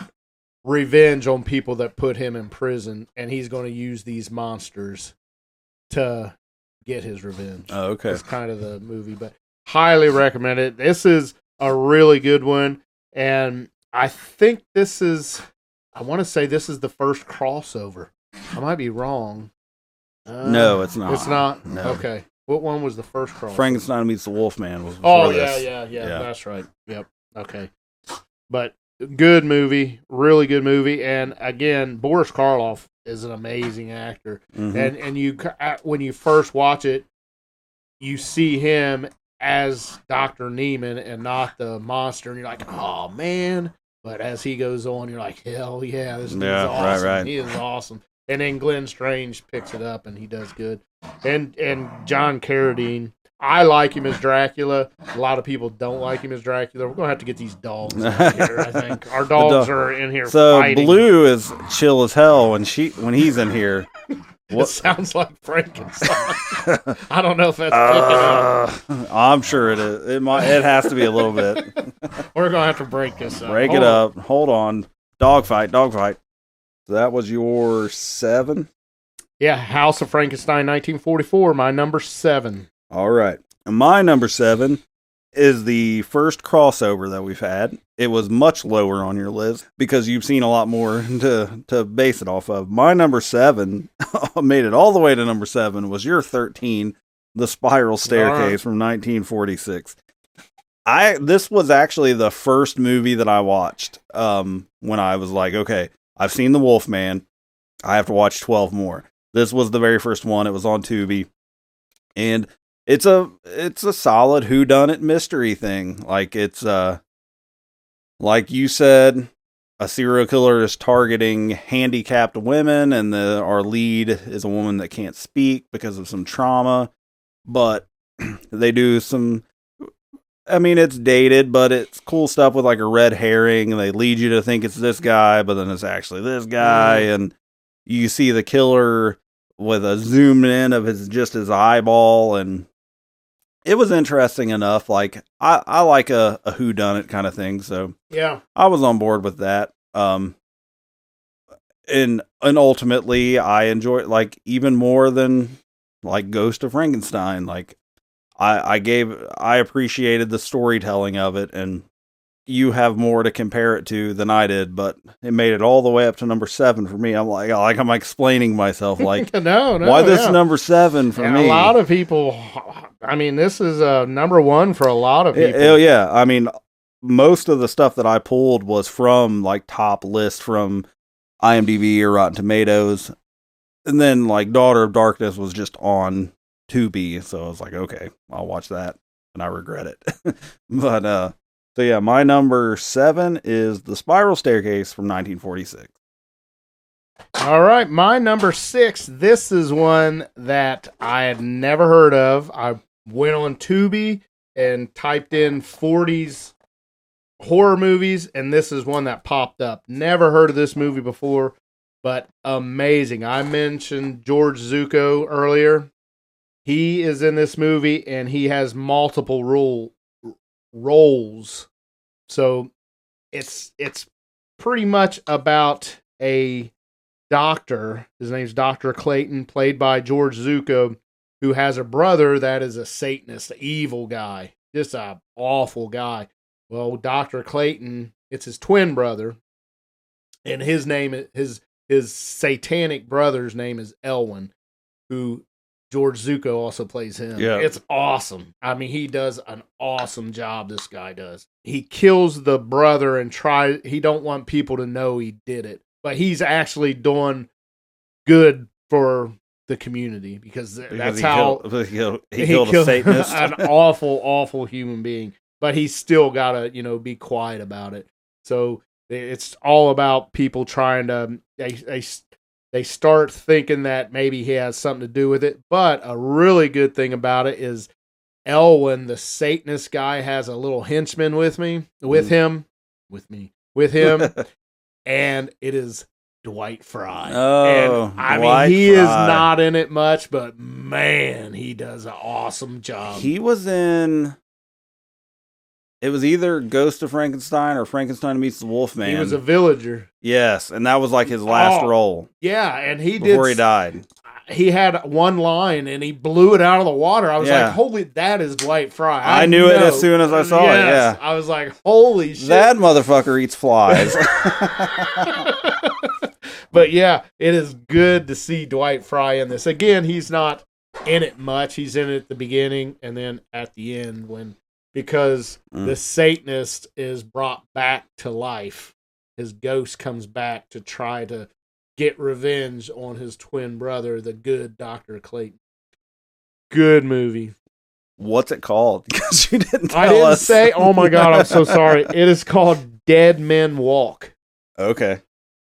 revenge on people that put him in prison, and he's going to use these monsters to get his revenge. Oh, okay. That's kind of the movie, but highly recommend it. This is a really good one, and I think I want to say this is the first crossover. I might be wrong. No, it's not. It's not? No. Okay. What one was the first crossover? Frankenstein meets the Wolfman was before Oh, this. yeah, that's right. Yep. Okay. But good movie, really good movie, and again, Boris Karloff is an amazing actor. Mhm. And you when you first watch it, you see him as Dr. Neiman and not the monster, and you're like, oh man. But as he goes on, you're like, hell yeah, this dude's awesome. Right. He is awesome. And then Glenn Strange picks it up and he does good. And John Carradine, I like him as Dracula. A lot of people don't like him as Dracula. We're gonna have to get these dogs out here, I think. Our dogs are in here So fighting. Blue is chill as hell when he's in here. It sounds like Frankenstein. I don't know if that's picking up. I'm sure it is. It has to be a little bit. We're gonna have to break this up. Break it up. Hold on. Dogfight. So that was your 7? Yeah, House of Frankenstein, 1944. My number 7. All right. My number 7 is the first crossover that we've had. It was much lower on your list because you've seen a lot more to base it off of. My number 7, made it all the way to number 7, was your 13, The Spiral Staircase from 1946. This was actually the first movie that I watched when I was like, okay, I've seen The Wolfman. I have to watch 12 more. This was the very first one. It was on Tubi. And it's a solid whodunit mystery thing. Like it's like you said, a serial killer is targeting handicapped women, and our lead is a woman that can't speak because of some trauma. But they do some, I mean, it's dated, but it's cool stuff with like a red herring, and they lead you to think it's this guy, but then it's actually this guy, and you see the killer with a zoom in of his eyeball, and it was interesting enough. Like I like a whodunit kind of thing, so Yeah. I was on board with that. And ultimately I enjoyed like even more than like Ghost of Frankenstein. Like I appreciated the storytelling of it, and you have more to compare it to than I did, but it made it all the way up to number 7 for me. I'm explaining myself like no, why this yeah. number 7 for And me. a lot of people, I mean, this is number 1 for a lot of people. Oh yeah, I mean, most of the stuff that I pulled was from like top lists from IMDb or Rotten Tomatoes, and then like Daughter of Darkness was just on Tubi, so I was like, okay, I'll watch that, and I regret it. But so yeah, my number 7 is The Spiral Staircase from 1946. All right, my number 6. This is one that I had never heard of. I went on Tubi and typed in 40s horror movies, and this is one that popped up. Never heard of this movie before, but amazing. I mentioned George Zuko earlier. He is in this movie, and he has multiple roles. So it's pretty much about a doctor. His name's Dr. Clayton, played by George Zuko, who has a brother that is a Satanist, an evil guy, just a awful guy. Well, Dr. Clayton, it's his twin brother, and his name, his satanic brother's name is Elwyn, who George Zuko also plays him. Yeah. It's awesome. I mean, he does an awesome job, this guy does. He kills the brother and he don't want people to know he did it, but he's actually doing good for the community because that's he how killed a Satanist. an awful human being, but he's still got to, be quiet about it. So it's all about people trying to, they start thinking that maybe he has something to do with it. But a really good thing about it is Elwyn, the Satanist guy, has a little henchman with him, and it is Dwight Fry. Oh, and I Dwight mean, he is Fry. not in it much, but man, he does an awesome job. He was in. It was either Ghost of Frankenstein or Frankenstein Meets the Wolfman. He was a villager. Yes, and that was like his last role Yeah, and he before he died. He had one line and he blew it out of the water. I was Yeah. like, holy, that is Dwight Fry. I knew it as soon as I saw it, yeah. I was like, holy shit. That motherfucker eats flies. But yeah, it is good to see Dwight Fry in this. Again, he's not in it much. He's in it at the beginning and then at the end because the Satanist is brought back to life. His ghost comes back to try to get revenge on his twin brother, the good Dr. Clayton. Good movie. What's it called? Because you didn't tell I didn't us. say, oh my God, I'm so sorry. It is called Dead Men Walk. Okay.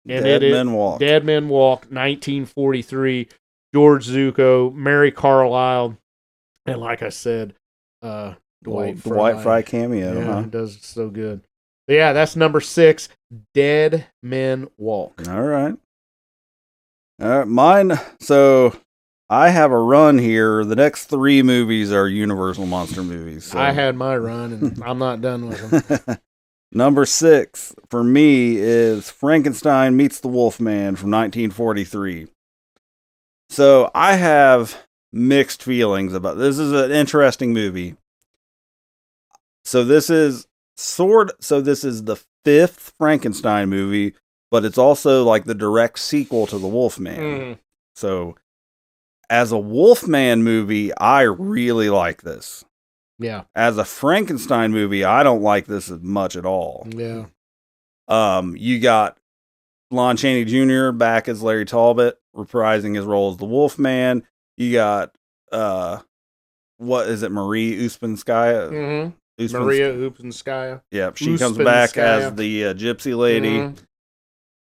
And Dead Men Walk. Dead Men Walk, 1943. George Zuko, Mary Carlisle, and like I said, Dwight Fry cameo. Yeah, Huh? it does so good. But yeah, that's number 6, Dead Men Walk. All right. Mine. So I have a run here. The next 3 movies are Universal monster movies. So. I had my run, and I'm not done with them. Number 6 for me is Frankenstein Meets the Wolfman from 1943. So I have mixed feelings about this. Is an interesting movie. So this is the 5th Frankenstein movie, but it's also like the direct sequel to the Wolfman. So as a Wolfman movie, I really like this. Yeah. As a Frankenstein movie, I don't like this as much at all. Yeah. You got Lon Chaney Jr. back as Larry Talbot, reprising his role as the Wolfman. You got what is it, Marie Uspensky? Maria Upenskaya. Yeah, she comes back as the gypsy lady.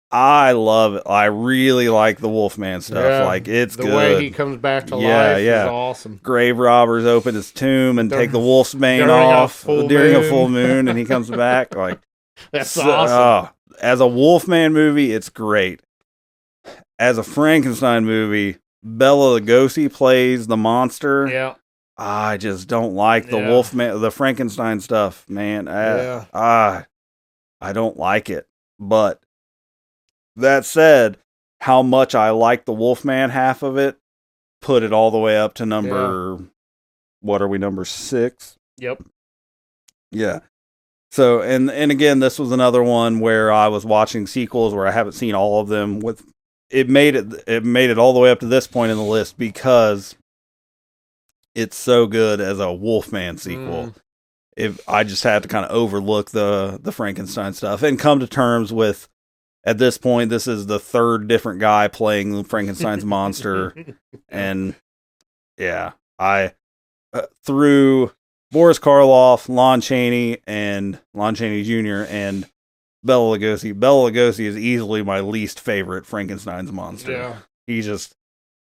I love it. I really like the Wolfman stuff. Yeah, like it's the good. way he comes back to life is awesome. Grave robbers open his tomb and take the wolf's mane off during a full moon, and he comes back. Like that's awesome. As a Wolfman movie, it's great. As a Frankenstein movie, Bela Lugosi plays the monster. Yeah. I just don't like the Yeah. Wolfman, the Frankenstein stuff, man. Yeah. I don't like it. But that said, how much I like the Wolfman half of it, put it all the way up to number, what are we, number 6? Yep. Yeah. So, and again, this was another one where I was watching sequels where I haven't seen all of them. It made it all the way up to this point in the list because it's so good as a Wolfman sequel. If I just had to kind of overlook the Frankenstein stuff and come to terms with, at this point, this is the third different guy playing Frankenstein's monster, and yeah, I through Boris Karloff, Lon Chaney Jr. and Bela Lugosi. Bela Lugosi is easily my least favorite Frankenstein's monster. Yeah. He just,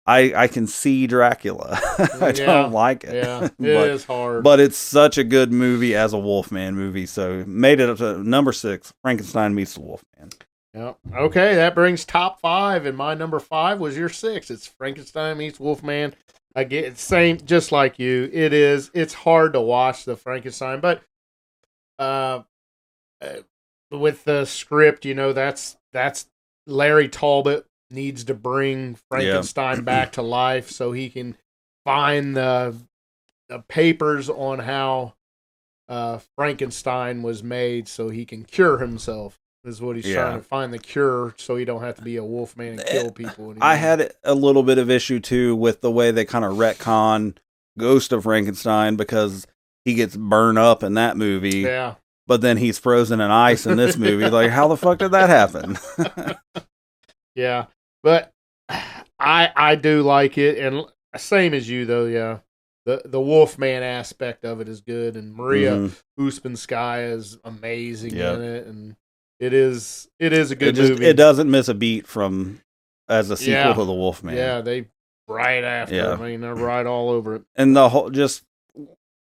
I can see Dracula. I don't like it. Yeah, it is hard. But it's such a good movie as a Wolfman movie, so made it up to number 6, Frankenstein meets the Wolfman. Yep. Okay, that brings top 5, and my number 5 was your 6. It's Frankenstein meets Wolfman. Again, same, just like you. It's hard to watch the Frankenstein, but with the script, that's Larry Talbot needs to bring Frankenstein back to life so he can find the papers on how Frankenstein was made so he can cure himself. Is what he's trying to find, the cure so he don't have to be a Wolfman and kill people anymore. I had a little bit of issue too with the way they kind of retcon Ghost of Frankenstein because he gets burned up in that movie. Yeah. But then he's frozen in ice in this movie. Like, how the fuck did that happen? Yeah. But I do like it, and same as you though, yeah. The Wolfman aspect of it is good, and Maria Ouspenskaya is amazing in it, and it is a good movie. It doesn't miss a beat from as a sequel to the Wolfman. Yeah, they right after. Yeah. I mean, they're right all over it. And the whole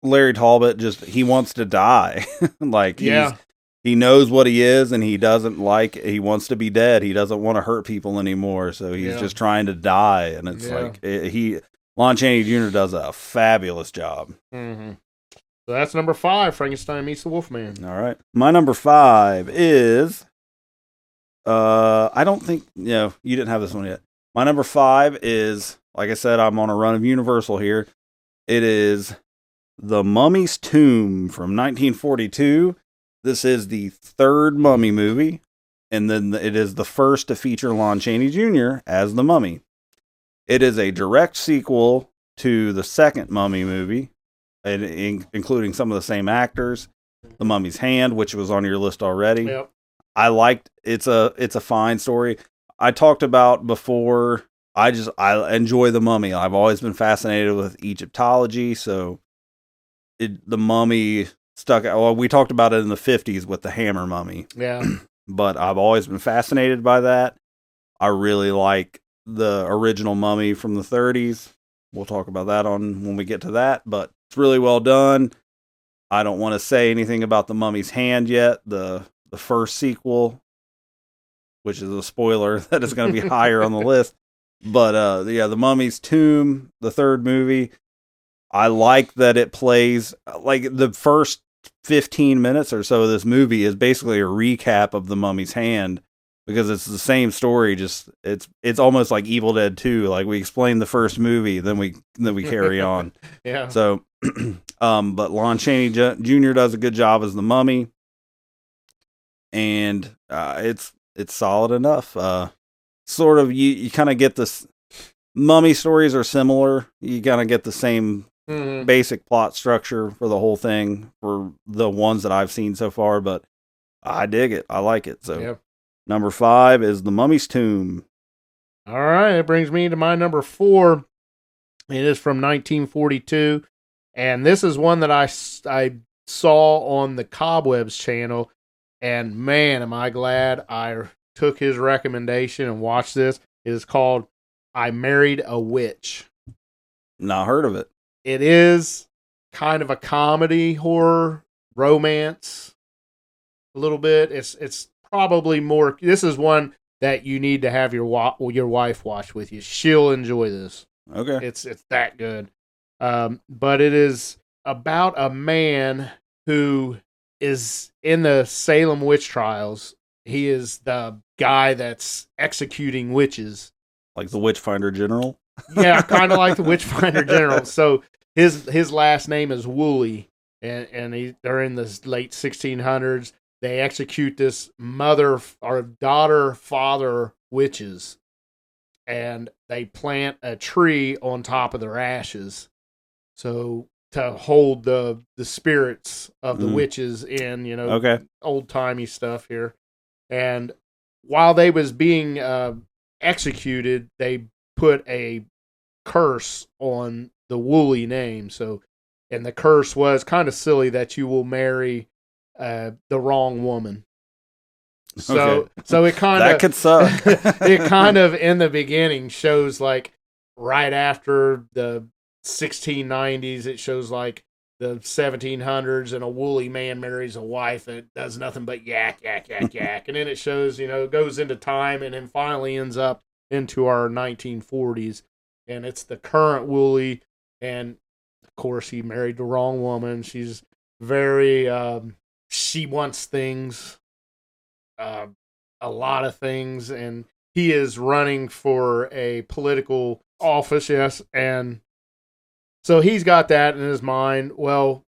Larry Talbot he wants to die. Like he knows what he is, and he wants to be dead. He doesn't want to hurt people anymore, so he's just trying to die. And it's Lon Chaney Jr. does a fabulous job. Mm-hmm. So that's number 5, Frankenstein meets the Wolfman. All right. My number 5 is, I don't think, you didn't have this one yet. My number 5 is, like I said, I'm on a run of Universal here. It is The Mummy's Tomb from 1942. This is the third Mummy movie, and then it is the first to feature Lon Chaney Jr. as the Mummy. It is a direct sequel to the second Mummy movie, including some of the same actors. The Mummy's Hand, which was on your list already. Yep. I liked it's a fine story. I talked about before. I enjoy the Mummy. I've always been fascinated with Egyptology, so the Mummy stuck out. Well, we talked about it in the 50s with the Hammer Mummy. Yeah. But I've always been fascinated by that. I really like the original Mummy from the 30s. We'll talk about that when we get to that, but it's really well done. I don't want to say anything about The Mummy's Hand yet, the first sequel, which is a spoiler that is going to be higher on the list. But The Mummy's Tomb, the third movie, I like that it plays, like the first 15 minutes or so of this movie is basically a recap of The Mummy's Hand, because it's the same story, just it's almost like Evil Dead 2. Like, we explain the first movie, then we carry on. Yeah. So, but Lon Chaney Jr. does a good job as the Mummy, and it's solid enough. Sort of, you kind of get this. Mummy stories are similar. You kind of get the same basic plot structure for the whole thing for the ones that I've seen so far, but I dig it. I like it. So. Yep. Number 5 is The Mummy's Tomb. All right, it brings me to my number 4. It is from 1942, and this is one that I saw on the Cobwebs channel, and man, am I glad I took his recommendation and watched this. It is called I Married a Witch. Not heard of it. It is kind of a comedy, horror, romance, a little bit. It's probably more. This is one that you need to have your wife watch with you. She'll enjoy this. Okay, it's that good. But it is about a man who is in the Salem witch trials. He is the guy that's executing witches. Like the Witchfinder General? Yeah, kind of like the Witchfinder General. So his last name is Woolley, and they're in the late 1600s. They execute this mother or daughter father witches, and they plant a tree on top of their ashes, so to hold the spirits of the witches in, Okay. old timey stuff here. And while they was being executed, they put a curse on the Woolley name. So, and the curse was kind of silly that you will marry the wrong woman. So, Okay. so it kind That of could suck. it kind of in the beginning shows like right after the 1690s, it shows like the 1700s, and a woolly man marries a wife that does nothing but yak, yak, yak, yak. And then it shows, it goes into time and then finally ends up into our 1940s. And it's the current Woolley. And of course, he married the wrong woman. She's very, she wants things, a lot of things. And he is running for a political office, yes. And so he's got that in his mind. Well,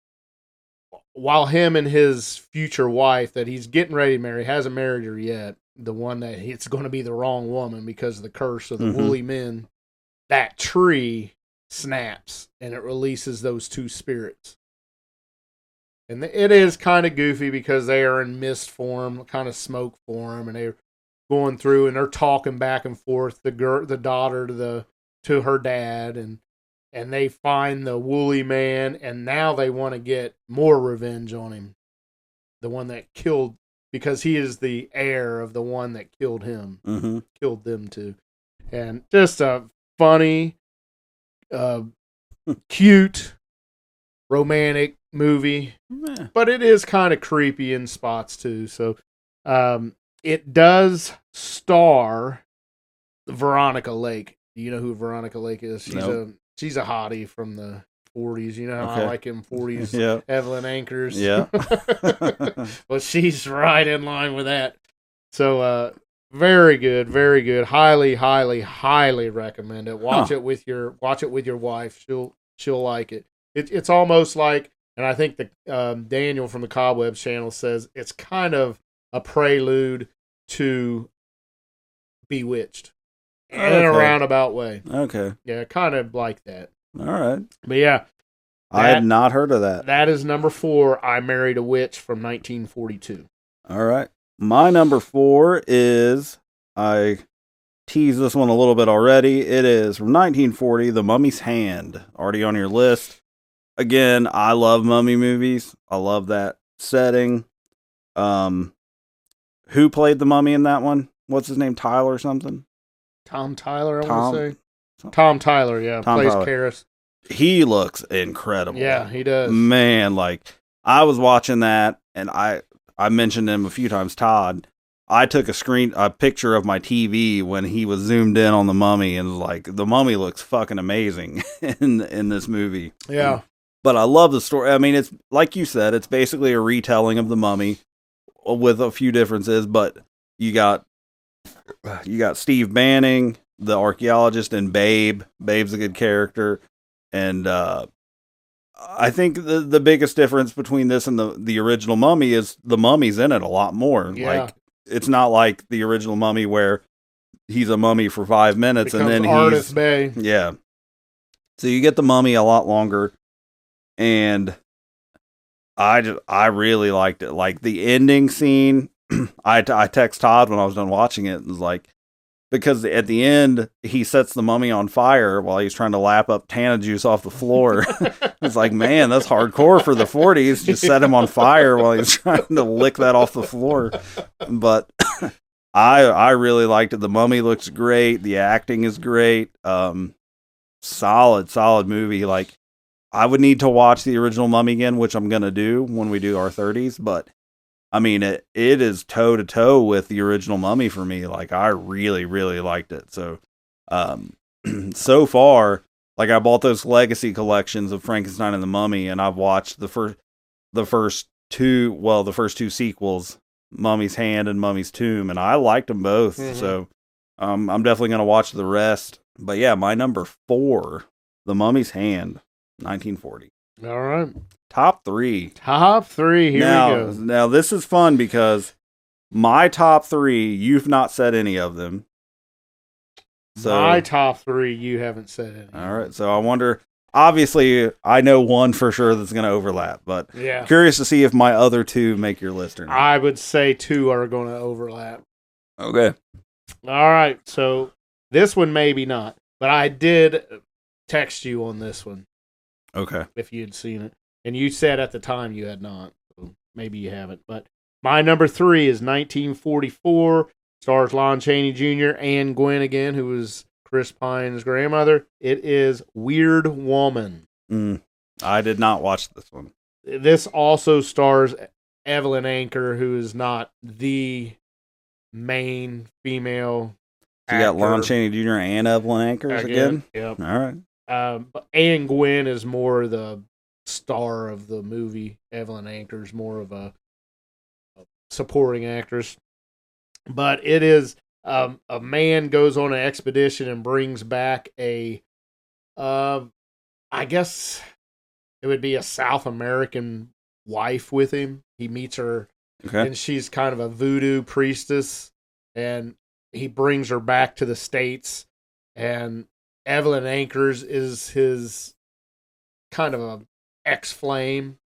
while him and his future wife that he's getting ready to marry, hasn't married her yet, the one that it's going to be the wrong woman because of the curse of the woolly men, that tree snaps and it releases those two spirits. And it is kind of goofy because they are in mist form, kind of smoke form, and they're going through and they're talking back and forth, the daughter to her dad, and they find the woolly man, and now they want to get more revenge on him. The one that killed, because he is the heir of the one that killed him, killed them too. And just a funny, cute, romantic movie, but it is kind of creepy in spots too. So it does star Veronica Lake. Do you know who Veronica Lake is? She's a hottie from the 40s. You know how I like him 40s. Yeah. Evelyn Ankers. Yeah. Well, she's right in line with that. So very good, very good. Highly, highly, highly recommend it. Watch it with your wife. She'll like it. It's almost like, and I think the Daniel from the Cobwebs channel says it's kind of a prelude to Bewitched. In a roundabout way. Okay. Yeah, kind of like that. All right. But yeah. I had not heard of that. That is number 4, I Married a Witch from 1942. All right. My number 4 is, I teased this one a little bit already. It is from 1940, The Mummy's Hand. Already on your list. Again, I love mummy movies. I love that setting. Who played the mummy in that one? What's his name? Tyler or something? Tom Tyler, I want to say. Tom Tyler, yeah. Plays Karras. He looks incredible. Yeah, he does. Man, like, I was watching that, and I mentioned him a few times, Todd. I took a picture of my TV when he was zoomed in on the mummy, and like, the mummy looks fucking amazing in this movie. Yeah. But I love the story. I mean, it's like you said, it's basically a retelling of the mummy with a few differences, but you got Steve Banning, the archaeologist, and Babe. Babe's a good character. And I think the biggest difference between this and the original Mummy is the mummy's in it a lot more. Yeah. Like, it's not like the original Mummy where he's a mummy for 5 minutes and then Ardith Bay. Yeah. So you get the mummy a lot longer, and I really liked it. Like, the ending scene, I text Todd when I was done watching it, and was like, because at the end, he sets the mummy on fire while he's trying to lap up Tana juice off the floor. It's like, man, that's hardcore for the 40s. Just set him on fire while he's trying to lick that off the floor. But I really liked it. The mummy looks great. The acting is great. Solid movie. Like, I would need to watch the original Mummy again, which I'm going to do when we do our 30s. But I mean, it is toe to toe with the original Mummy for me. Like, I really, really liked it. So, so far, Like I bought those legacy collections of Frankenstein and the Mummy, and I've watched the first two sequels, Mummy's Hand and Mummy's Tomb, and I liked them both. Mhm. So I'm definitely gonna watch the rest. But yeah, my number 4, The Mummy's Hand, 1940. All right. Top 3. Top 3. Here we go. Now this is fun because my top 3, you've not said any of them. So My top 3, you haven't said any. all right, so I wonder. Obviously, I know one for sure that's going to overlap, but Yeah. curious to see if my other 2 make your list or not. I would say 2 are going to overlap. Okay. All right. So this one maybe not, but I did text you on this one Okay. if you had seen it. And you said at the time you had not. So maybe you haven't. But my number 3 is 1944. Stars Lon Chaney Jr. and Gwen again, who was Chris Pine's grandmother. It is Weird Woman. I did not watch this one. This also stars Evelyn Anchor, who is not the main female. So you got Lon actor. Chaney Jr. and Evelyn Anchors again? Yep. All right. But Anne Gwen is more the star of the movie. Evelyn Anchor's more of a supporting actress. But it is a man goes on an expedition and brings back I guess it would be a South American wife with him. He meets her, Okay. and she's kind of a voodoo priestess, and he brings her back to the States, and Evelyn Anchors is his kind of a ex-flame,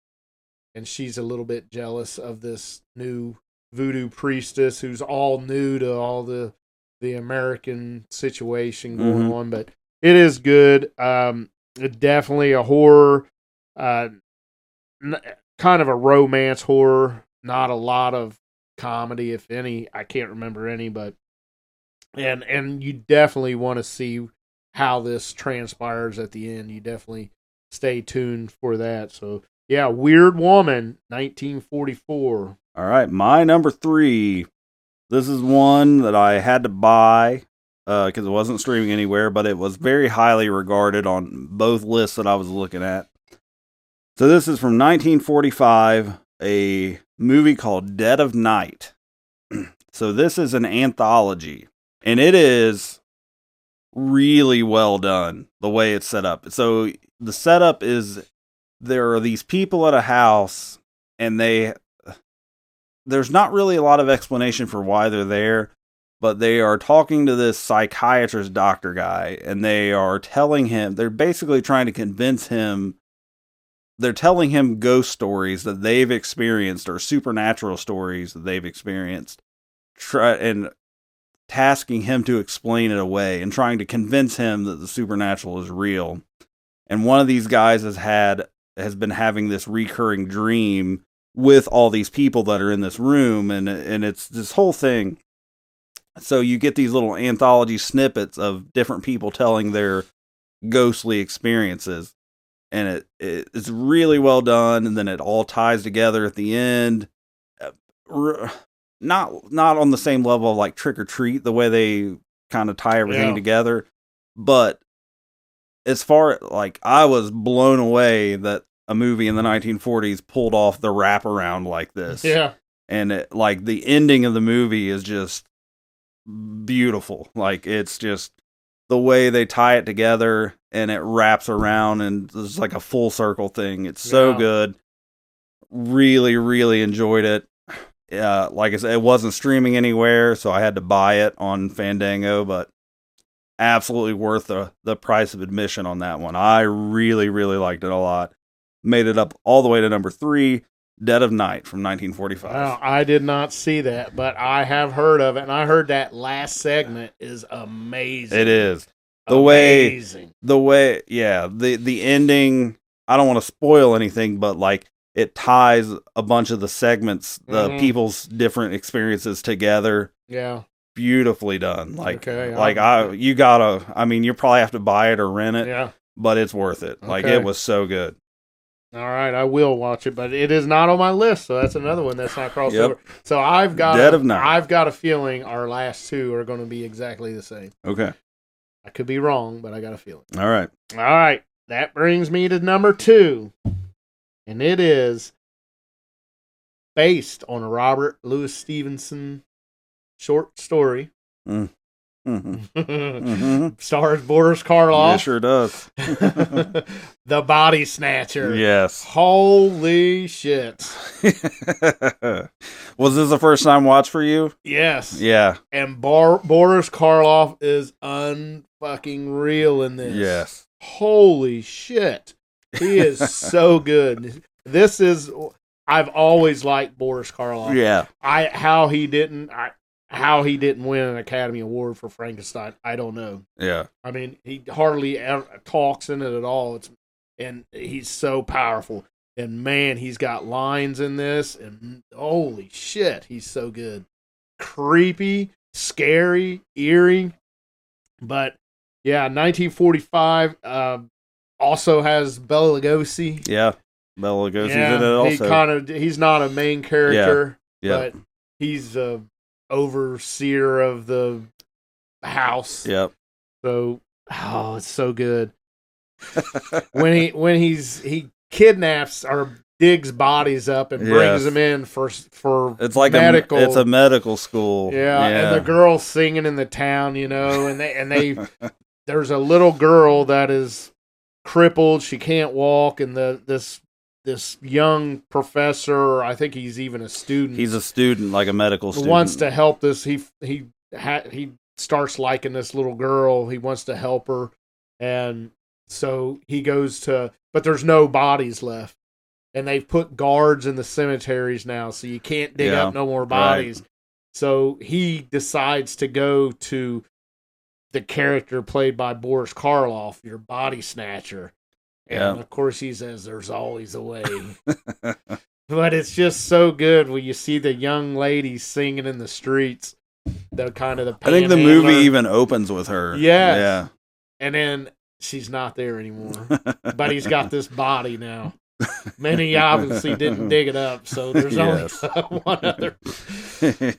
and she's a little bit jealous of this new voodoo priestess who's all new to all the American situation going on. But it is good. Definitely a horror, kind of a romance horror, not a lot of comedy, if any. I can't remember any, but and you definitely want to see how this transpires at the end. You definitely stay tuned for that. So yeah, Weird Woman, 1944. All right. My number 3. This is one that I had to buy because it wasn't streaming anywhere, but it was very highly regarded on both lists that I was looking at. So this is from 1945, a movie called Dead of Night. So this is an anthology, and it is really well done the way it's set up. So the setup is there are these people at a house, and there's not really a lot of explanation for why they're there, but they are talking to this psychiatrist doctor guy, and they are telling him, they're basically trying to convince him, they're telling him ghost stories that they've experienced or supernatural stories that they've experienced, and tasking him to explain it away and trying to convince him that the supernatural is real. And one of these guys has been having this recurring dream with all these people that are in this room, and it's this whole thing. So you get these little anthology snippets of different people telling their ghostly experiences, and it's really well done, and then it all ties together at the end. Not on the same level of like Trick or Treat, the way they kind of tie everything together, but as far like I was blown away that a movie in the 1940s pulled off the wraparound like this. Yeah. And like the ending of the movie is just beautiful. Like it's just the way they tie it together and it wraps around and it's like a full circle thing. It's so good. Really, really enjoyed it. Like I said, it wasn't streaming anywhere, so I had to buy it on Fandango, but absolutely worth the price of admission on that one. I really, really liked it a lot. Made it up all the way to number 3, Dead of Night from 1945. Well, I did not see that, but I have heard of it, and I heard that last segment is amazing. It is. Amazing. The way, the ending, I don't want to spoil anything, but like it ties a bunch of the segments, the people's different experiences together. Yeah. Beautifully done. Like, okay, you gotta, I mean, you probably have to buy it or rent it. Yeah. But it's worth it. Like, Okay. it was so good. All right, I will watch it, but it is not on my list, so that's another one that's not crossed Yep. over. So I've got Dead of Night. I've got a feeling our last 2 are going to be exactly the same. Okay. I could be wrong, but I got a feeling. All right. All right. That brings me to number 2. And it is based on a Robert Louis Stevenson short story. Mm-hmm. Stars Boris Karloff. It sure does. The Body Snatcher. Yes. Holy shit. Was this the first time watch for you? Yes. Yeah. And Boris Karloff is unfucking real in this. Yes. Holy shit. He is so good. I've always liked Boris Karloff. Yeah. How he didn't win an Academy Award for Frankenstein, I don't know. Yeah. I mean, he hardly ever talks in it at all. And he's so powerful. And man, he's got lines in this, and holy shit, he's so good. Creepy, scary, eerie. But yeah, 1945 also has Bela Lugosi. Yeah. Bela Lugosi's in it also. He's not a main character, Yeah. but he's a overseer of the house. Yep. So, it's so good. when he kidnaps or digs bodies up and brings them in for it's like medical. It's a medical school. Yeah, and the girl's singing in the town, and they there's a little girl that is crippled. She can't walk, and this young professor, I think he's even a student. He's a student, like a medical student. Wants to help this. He starts liking this little girl. He wants to help her, and so he goes to. But there's no bodies left, and they've put guards in the cemeteries now, so you can't dig up no more bodies. Right. So he decides to go to the character played by Boris Karloff, your body snatcher. And of course he says there's always a way. But it's just so good when you see the young lady singing in the streets. I think the movie even opens with her. Yes. Yeah. And then she's not there anymore. But he's got this body now. Many obviously didn't dig it up, so there's only one other.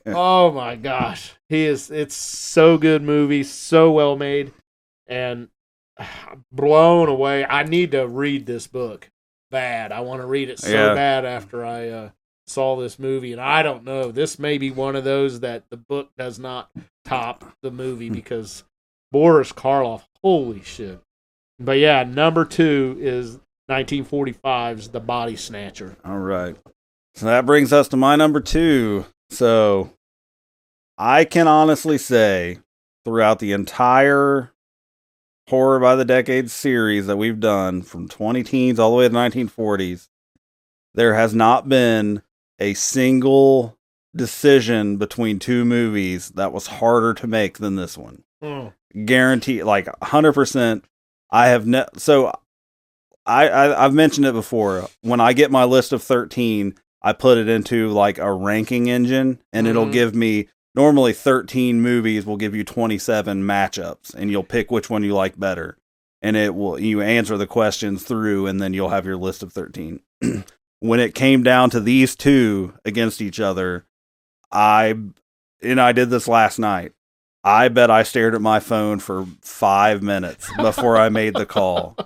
Oh my gosh. It's so good movie, so well made, and blown away. I need to read this book bad. I want to read it so bad after I saw this movie, and I don't know. This may be one of those that the book does not top the movie because Boris Karloff, holy shit. But yeah, number 2 is 1945's The Body Snatcher. All right. So that brings us to my number 2. So I can honestly say throughout the entire Horror by the Decades series that we've done from 20 teens all the way to the 1940s, there has not been a single decision between two movies that was harder to make than this one. Guarantee, like 100%. I've mentioned it before. When I get my list of 13, I put it into like a ranking engine, and it'll give me. Normally 13 movies will give you 27 matchups, and you'll pick which one you like better. And you answer the questions through, and then you'll have your list of 13. When it came down to these two against each other, I did this last night. I bet I stared at my phone for 5 minutes before I made the call.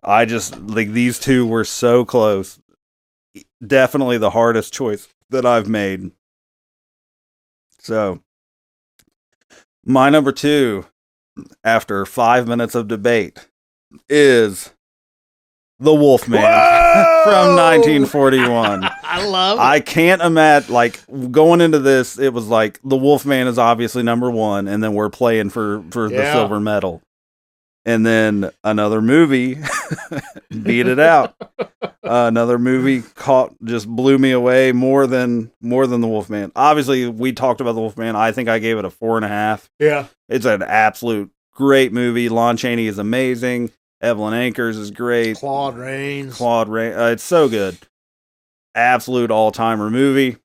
These two were so close. Definitely the hardest choice that I've made. So, my number 2, after 5 minutes of debate, is The Wolfman from 1941. I can't imagine, like, going into this, it was like, The Wolfman is obviously number 1, and then we're playing for the silver medal. And then another movie beat it out. Another movie just blew me away more than The Wolfman. Obviously, we talked about The Wolfman. I think I gave it a 4.5. Yeah. It's an absolute great movie. Lon Chaney is amazing. Evelyn Ankers is great. Claude Rains. It's so good. Absolute all-timer movie.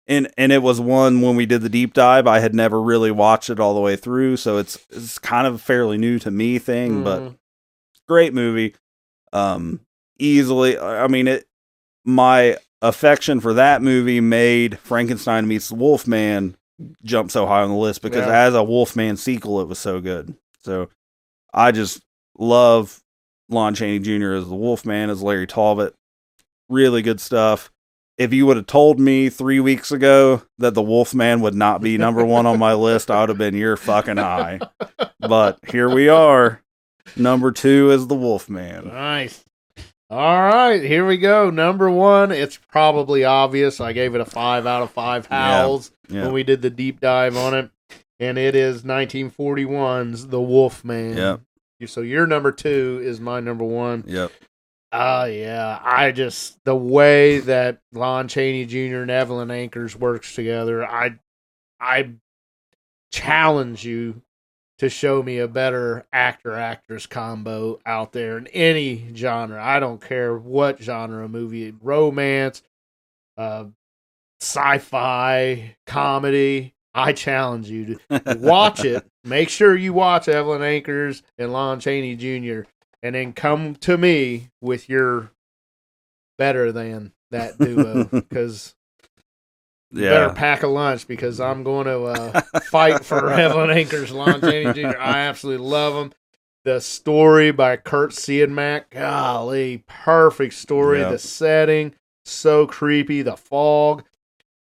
And it was one, when we did the deep dive, I had never really watched it all the way through, so it's kind of a fairly new to me thing, but great movie. Easily, I mean, my affection for that movie made Frankenstein Meets the Wolfman jump so high on the list, because as a Wolfman sequel, it was so good. So I just love Lon Chaney Jr. as the Wolfman, as Larry Talbot. Really good stuff. If you would have told me 3 weeks ago that the Wolfman would not be number one on my list, I would have been your fucking eye. But here we are. Number 2 is the Wolfman. Nice. All right, here we go. Number 1, it's probably obvious. I gave it a 5 out of 5 howls when we did the deep dive on it. And it is 1941's The Wolfman. Yep. So your number 2 is my number 1. Yep. Yeah. The way that Lon Chaney Jr. and Evelyn Ankers works together, I challenge you to show me a better actor-actress combo out there in any genre. I don't care what genre of movie, romance, sci-fi, comedy. I challenge you to watch it. Make sure you watch Evelyn Ankers and Lon Chaney Jr. and then come to me with your better than that duo, because better pack a lunch, because I'm going to fight for Evelyn Ankers, Lon Chaney Jr. I absolutely love them. The story by Kurt Siodmak, golly, perfect story. Yep. The setting, so creepy. The fog,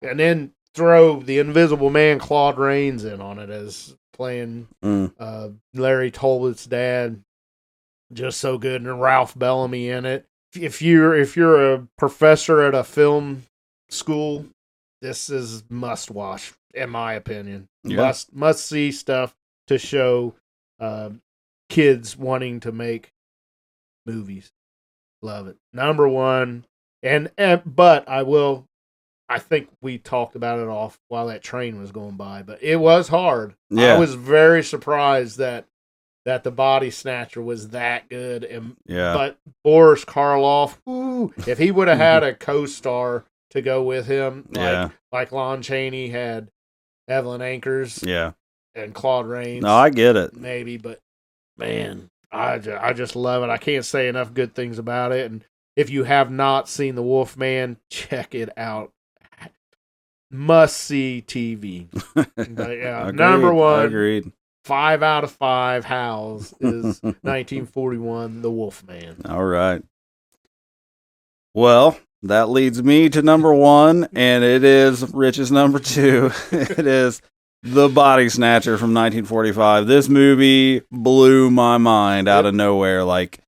and then throw the Invisible Man Claude Rains in on it as playing Larry Talbot's dad. Just so good, and Ralph Bellamy in it. If you're a professor at a film school, this is must watch, in my opinion. Yeah. Must see stuff to show kids wanting to make movies. Love it. Number 1, but I think we talked about it off while that train was going by, but it was hard. Yeah. I was very surprised that the Body Snatcher was that good. But Boris Karloff, if he would have had a co-star to go with him, like Lon Chaney had Evelyn Ankers and Claude Rains. No, I get it. Maybe, but man, I just love it. I can't say enough good things about it. And if you have not seen The Wolfman, check it out. Must see TV. But yeah, number 1. Agreed. 5 out of 5 howls is 1941 The Wolfman. All right. Well, that leads me to number 1, and it is Rich's number 2. It is The Body Snatcher from 1945. This movie blew my mind out of nowhere. Like,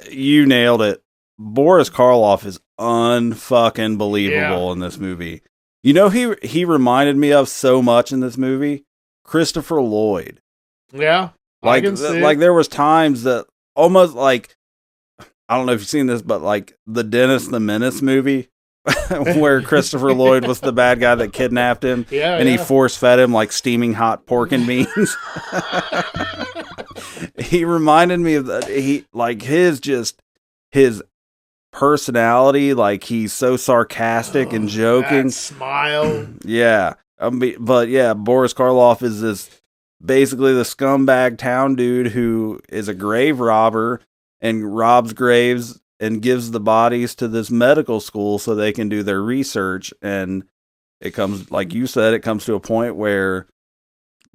you nailed it. Boris Karloff is unfucking believable in this movie. You know, he reminded me of so much in this movie? Christopher Lloyd. Yeah. Like, I can see like there was times that almost like, I don't know if you've seen this, but like the Dennis the Menace movie where Christopher Lloyd was the bad guy that kidnapped him he force fed him like steaming hot pork and beans. He reminded me of that. His personality, like he's so sarcastic and joking. That smile. Yeah. But yeah, Boris Karloff is basically the scumbag town dude who is a grave robber and robs graves and gives the bodies to this medical school so they can do their research. And it comes, like you said, it comes to a point where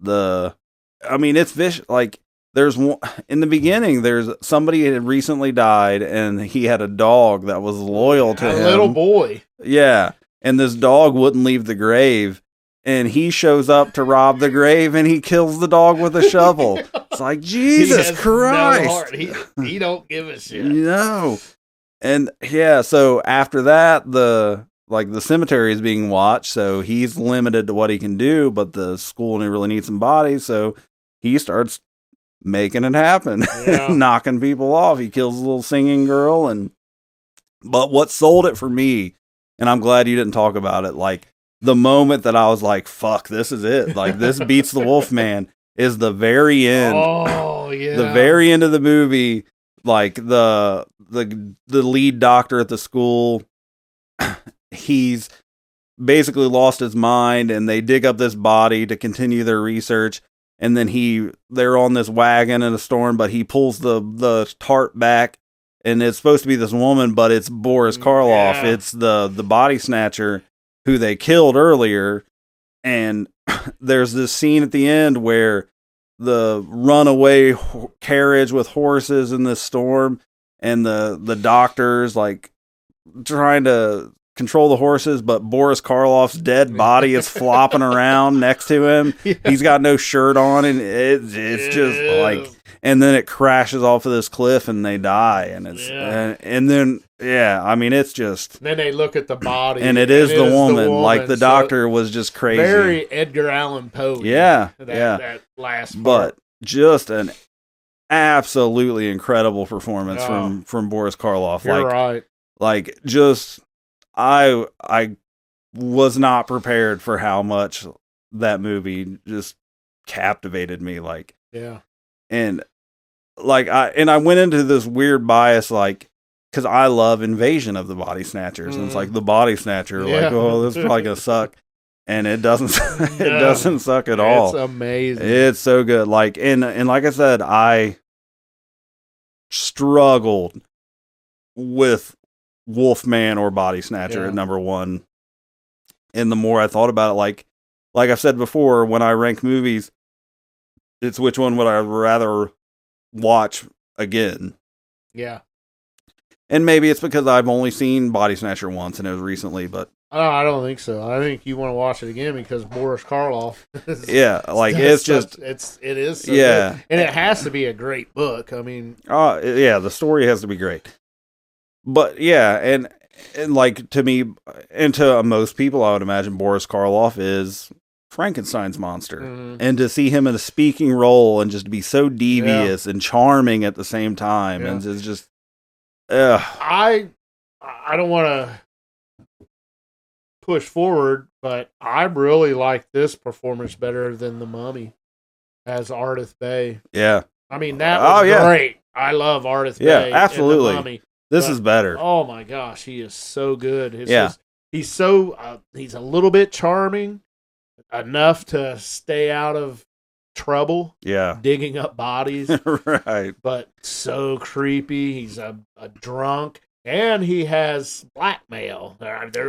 it's vicious. Like there's one in the beginning, there's somebody had recently died and he had a dog that was loyal to him. A little boy. Yeah. And this dog wouldn't leave the grave. And he shows up to rob the grave, and he kills the dog with a shovel. It's like, Jesus Christ! No heart. He don't give a shit. No. And yeah, so after that, the cemetery is being watched, so he's limited to what he can do. But the school really needs some bodies, so he starts making it happen, knocking people off. He kills a little singing girl, but what sold it for me, and I'm glad you didn't talk about it, like. The moment that I was like, fuck, this is it. Like, this beats the Wolfman is the very end. Oh, yeah. The very end of the movie, like, the lead doctor at the school, he's basically lost his mind, and they dig up this body to continue their research, and then they're on this wagon in a storm, but he pulls the tarp back, and it's supposed to be this woman, but it's Boris Karloff. Yeah. It's the Body Snatcher who they killed earlier. And there's this scene at the end where runaway carriage with horses in this storm, and the doctors like trying to control the horses, but Boris Karloff's dead body is flopping around next to him. Yeah. He's got no shirt on, and it's just like, and then it crashes off of this cliff and they die, and it's and then I mean, it's just. Then they look at the body, and it is the woman. Like the doctor was just crazy. Very Edgar Allan Poe. Yeah, that last part. But just an absolutely incredible performance from Boris Karloff. You're right. Like just I was not prepared for how much that movie just captivated me. Like and like I went into this weird bias like. Because I love Invasion of the Body Snatchers, and it's like the Body Snatcher, like, oh, this is probably gonna suck, and it doesn't, it doesn't suck at all. It's amazing. It's so good. Like, and like I said, I struggled with Wolfman or Body Snatcher at number one, and the more I thought about it, like I've said before, when I rank movies, it's which one would I rather watch again? Yeah. And maybe it's because I've only seen Body Snatcher once, and it was recently, but... I don't think so. I think you want to watch it again because Boris Karloff. It is so good. And it has to be a great book. I mean... the story has to be great. But, and like, to me, and to most people, I would imagine Boris Karloff is Frankenstein's monster. Mm-hmm. And to see him in a speaking role and just be so devious and charming at the same time, and it's just... I don't want to push forward, but I really like this performance better than The Mummy as Ardith Bay. Yeah. I mean, that was great. I love Ardith Bay. Yeah, absolutely. The Mummy, this is better. Oh my gosh, he is so good. He's so he's a little bit charming enough to stay out of trouble, digging up bodies, right? But so creepy. He's a drunk, and he has blackmail.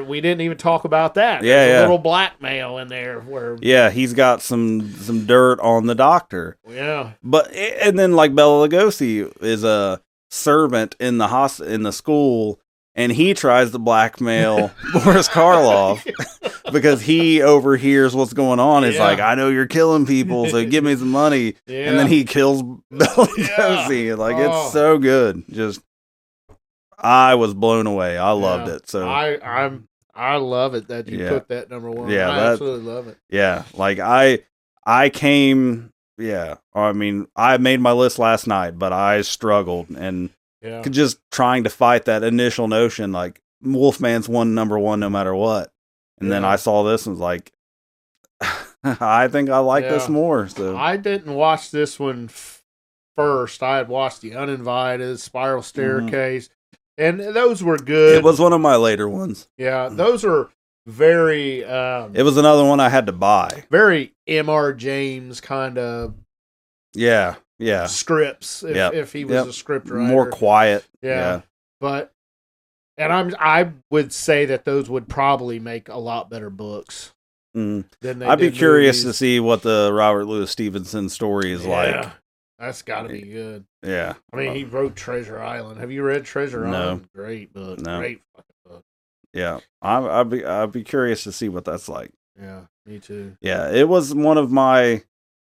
We didn't even talk about that. There's a little blackmail in there. Where he's got some dirt on the doctor. Yeah, but and then like Bela Lugosi is a servant in the school. And he tries to blackmail Boris Karloff because he overhears what's going on. He's like, I know you're killing people, so give me some money. Yeah. And then he kills Bela Lugosi. Like, it's so good. Just, I was blown away. I loved it. So I love it that you put that number one. Yeah, I absolutely love it. Yeah, like I came. Yeah, I mean, I made my list last night, but I struggled and. Yeah. Just trying to fight that initial notion, like Wolfman's number one no matter what. And then I saw this and was like, I think I like this more. So I didn't watch this one first. I had watched The Uninvited, Spiral Staircase, and those were good. It was one of my later ones. Yeah, those are very... it was another one I had to buy. Very M.R. James kind of... Yeah. Scripts if he was a script writer. More quiet. Yeah. But I would say that those would probably make a lot better books than they I'd be curious to see what the Robert Louis Stevenson story is like. That's got to be good. Yeah. I mean, he wrote Treasure Island. Have you read Treasure Island? Great book. No. Great fucking book. Yeah. I'd be curious to see what that's like. Yeah, me too. Yeah, it was one of my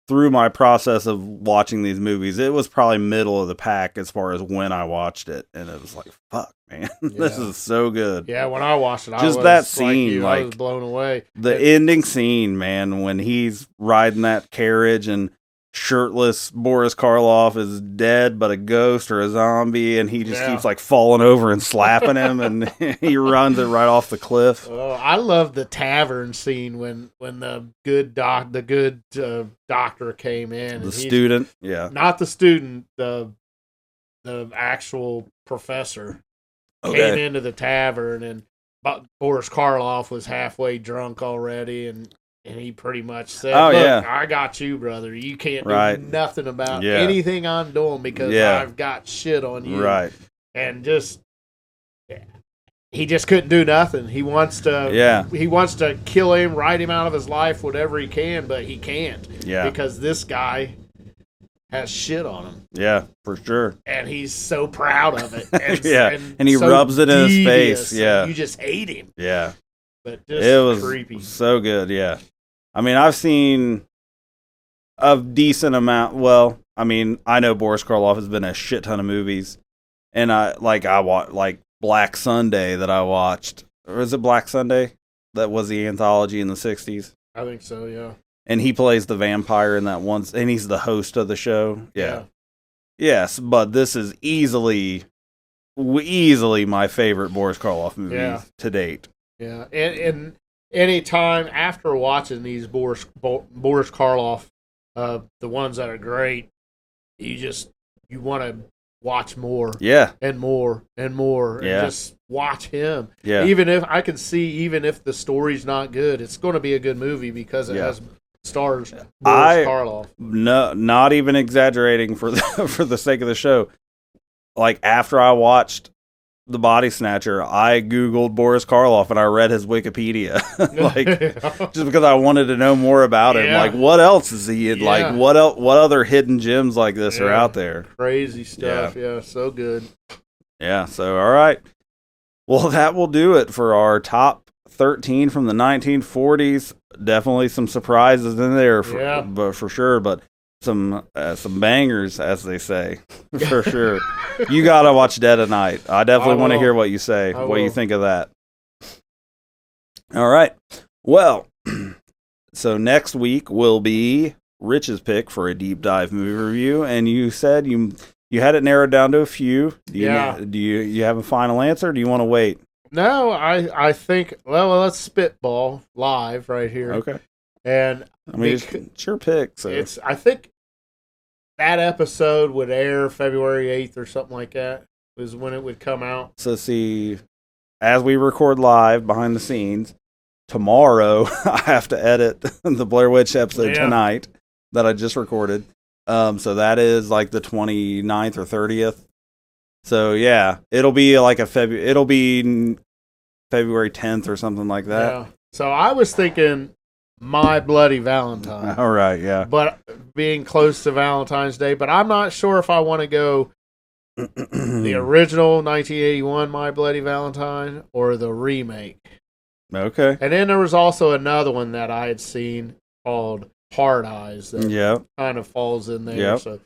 through my process of watching these movies, it was probably middle of the pack as far as when I watched it. And it was like, fuck, man, this is so good. Yeah, when I watched it, I was that scene, I was blown away. The ending scene, man, when he's riding that carriage and shirtless Boris Karloff is dead, but a ghost or a zombie, and he just keeps like falling over and slapping him, and he runs it right off the cliff. Oh, I love the tavern scene when the good doctor came in. The student, not the student, the actual professor came into the tavern, and Boris Karloff was halfway drunk already, and he pretty much said, "Look, I got you, brother. You can't do nothing about anything I'm doing because I've got shit on you." Right. And he just couldn't do nothing. He wants to kill him, write him out of his life, whatever he can, but he can't. Yeah. Because this guy has shit on him. Yeah, for sure. And he's so proud of it. And, Yeah, and he rubs it in his face. Yeah. You just hate him. Yeah. But just It was creepy. so good, yeah. I mean, I've seen a decent amount. Well, I mean, I know Boris Karloff has been in a shit ton of movies. And I watched, like, Black Sunday that I watched. Or is it Black Sunday? That was the anthology in the 60s. I think so, yeah. And he plays the vampire in that one, and he's the host of the show. Yeah. Yes, but this is easily my favorite Boris Karloff movie to date. Yeah, and any time after watching these Boris Karloff, the ones that are great, you want to watch more. Yeah. And more and more. Yeah. And just watch him. Yeah. Even if the story's not good, it's going to be a good movie because it has stars Boris Karloff. No, not even exaggerating for the sake of the show. Like, after I watched The Body Snatcher, I Googled Boris Karloff and I read his Wikipedia. Like, just because I wanted to know more about him. Yeah. Like, what else is he in? Yeah. Like, what other hidden gems like this are out there? Crazy stuff. Yeah, so good. Yeah, so, all right. Well, that will do it for our top 13 from the 1940s. Definitely some surprises in there, for sure. But some bangers, as they say, for sure. You gotta watch Dead of Night. I definitely want to hear what you say, what you think of that. All right. Well, so next week will be Rich's pick for a deep dive movie review, and you said you had it narrowed down to a few. Do you have a final answer? Or do you want to wait? No, I think. Well, let's spitball live right here. Okay. And I mean, it's your pick. So I think that episode would air February 8th or something like that. Was when it would come out. So see, as we record live behind the scenes, tomorrow I have to edit the Blair Witch episode tonight that I just recorded. So that is like the 29th or 30th. So yeah, it'll be like it'll be February 10th or something like that. Yeah. So I was thinking My Bloody Valentine. All right, yeah. But being close to Valentine's Day, but I'm not sure if I want to go the original 1981 My Bloody Valentine or the remake. Okay. And then there was also another one that I had seen called Hard Eyes that kind of falls in there. Yep. So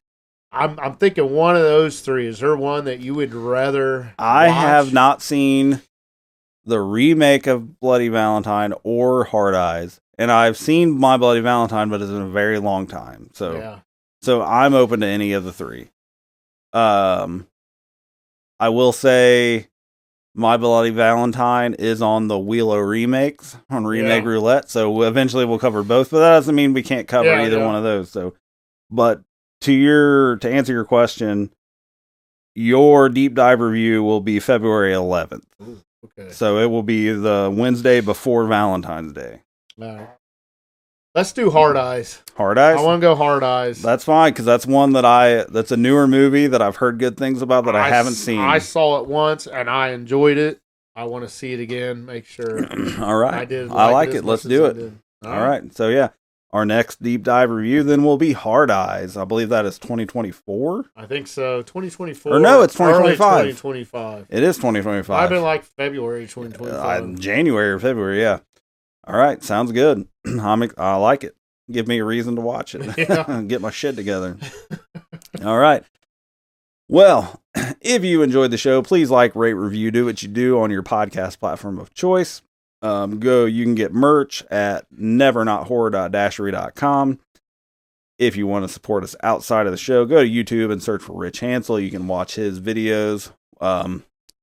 I'm thinking one of those three. Is there one that you would rather I watch? have not seen the remake of Bloody Valentine or Hard Eyes. And I've seen My Bloody Valentine, but it's been a very long time. So I'm open to any of the three. I will say My Bloody Valentine is on the Wheel of Remakes on Remake Roulette. So eventually we'll cover both, but that doesn't mean we can't cover either one of those. So, but to answer your question, your deep dive review will be February 11th. Ooh, okay. So it will be the Wednesday before Valentine's Day. All right. Let's do Hard Eyes. Hard Eyes? I want to go Hard Eyes. That's fine, because that's one that's a newer movie that I've heard good things about that I haven't seen. I saw it once and I enjoyed it. I want to see it again, make sure. All right. I did. I like it. Let's do it. All right. So yeah, our next deep dive review then will be Hard Eyes. I believe that is 2024. I think so. 2024. Or no, it's 2025. Early 2025. It is 2025. I've been like February 2025. January or February, yeah. All right, sounds good. I like it. Give me a reason to watch it. Get my shit together. All right. Well, if you enjoyed the show, please like, rate, review, do what you do on your podcast platform of choice. You can get merch at nevernothorror.dashery.com. If you want to support us outside of the show, go to YouTube and search for Rich Hansel. You can watch his videos.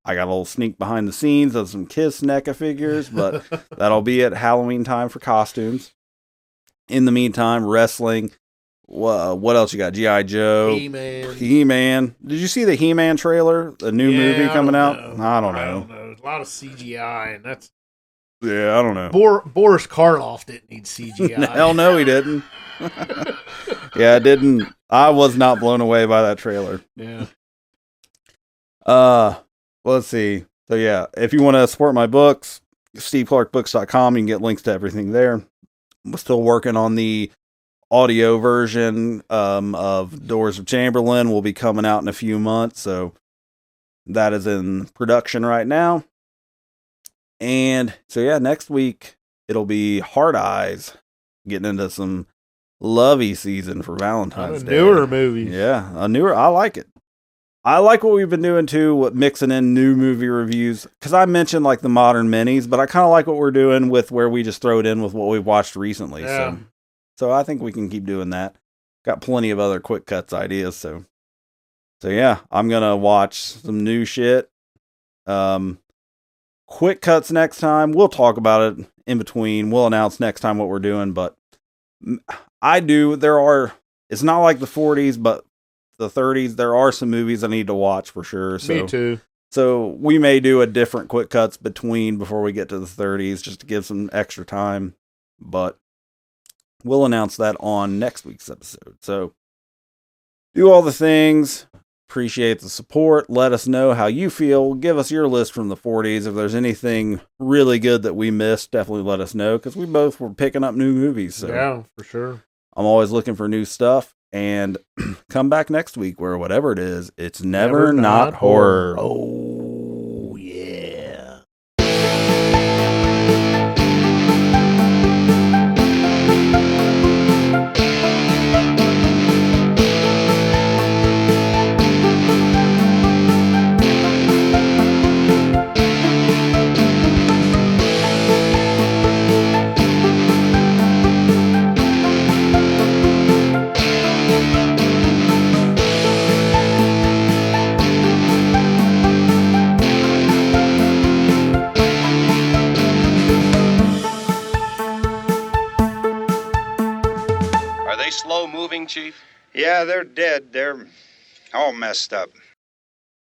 I got a little sneak behind the scenes of some Kiss NECA figures, but that'll be at Halloween time for costumes. In the meantime, wrestling. What else you got? G.I. Joe. He-Man. Did you see the He-Man trailer? The new movie coming out? I don't know. A lot of CGI, and that's... Yeah, I don't know. Boris Karloff didn't need CGI. Hell no, he didn't. Yeah, I didn't. I was not blown away by that trailer. Yeah. Let's see. So yeah, if you want to support my books, SteveClarkBooks.com, you can get links to everything there. I'm still working on the audio version of Doors of Chamberlain will be coming out in a few months, so that is in production right now. And so yeah, next week it'll be Hard Eyes, getting into some lovey season for Valentine's Day. Newer movies. Yeah, a newer. I like it. I like what we've been doing too, mixing in new movie reviews. Because I mentioned like the modern minis, but I kind of like what we're doing with where we just throw it in with what we've watched recently. Yeah. So I think we can keep doing that. Got plenty of other quick cuts ideas. So yeah, I'm gonna watch some new shit. Quick cuts next time. We'll talk about it in between. We'll announce next time what we're doing. But it's not like the 40s, but the 30s, there are some movies I need to watch for sure. So, Me too. So we may do a different quick cuts before we get to the 30s, just to give some extra time. But we'll announce that on next week's episode. So do all the things. Appreciate the support. Let us know how you feel. Give us your list from the 40s. If there's anything really good that we missed, definitely let us know, because we both were picking up new movies. So yeah, for sure. I'm always looking for new stuff. And come back next week where whatever it is, it's never not horror. Oh, yeah. Are they slow moving, Chief? Yeah, they're dead. They're all messed up.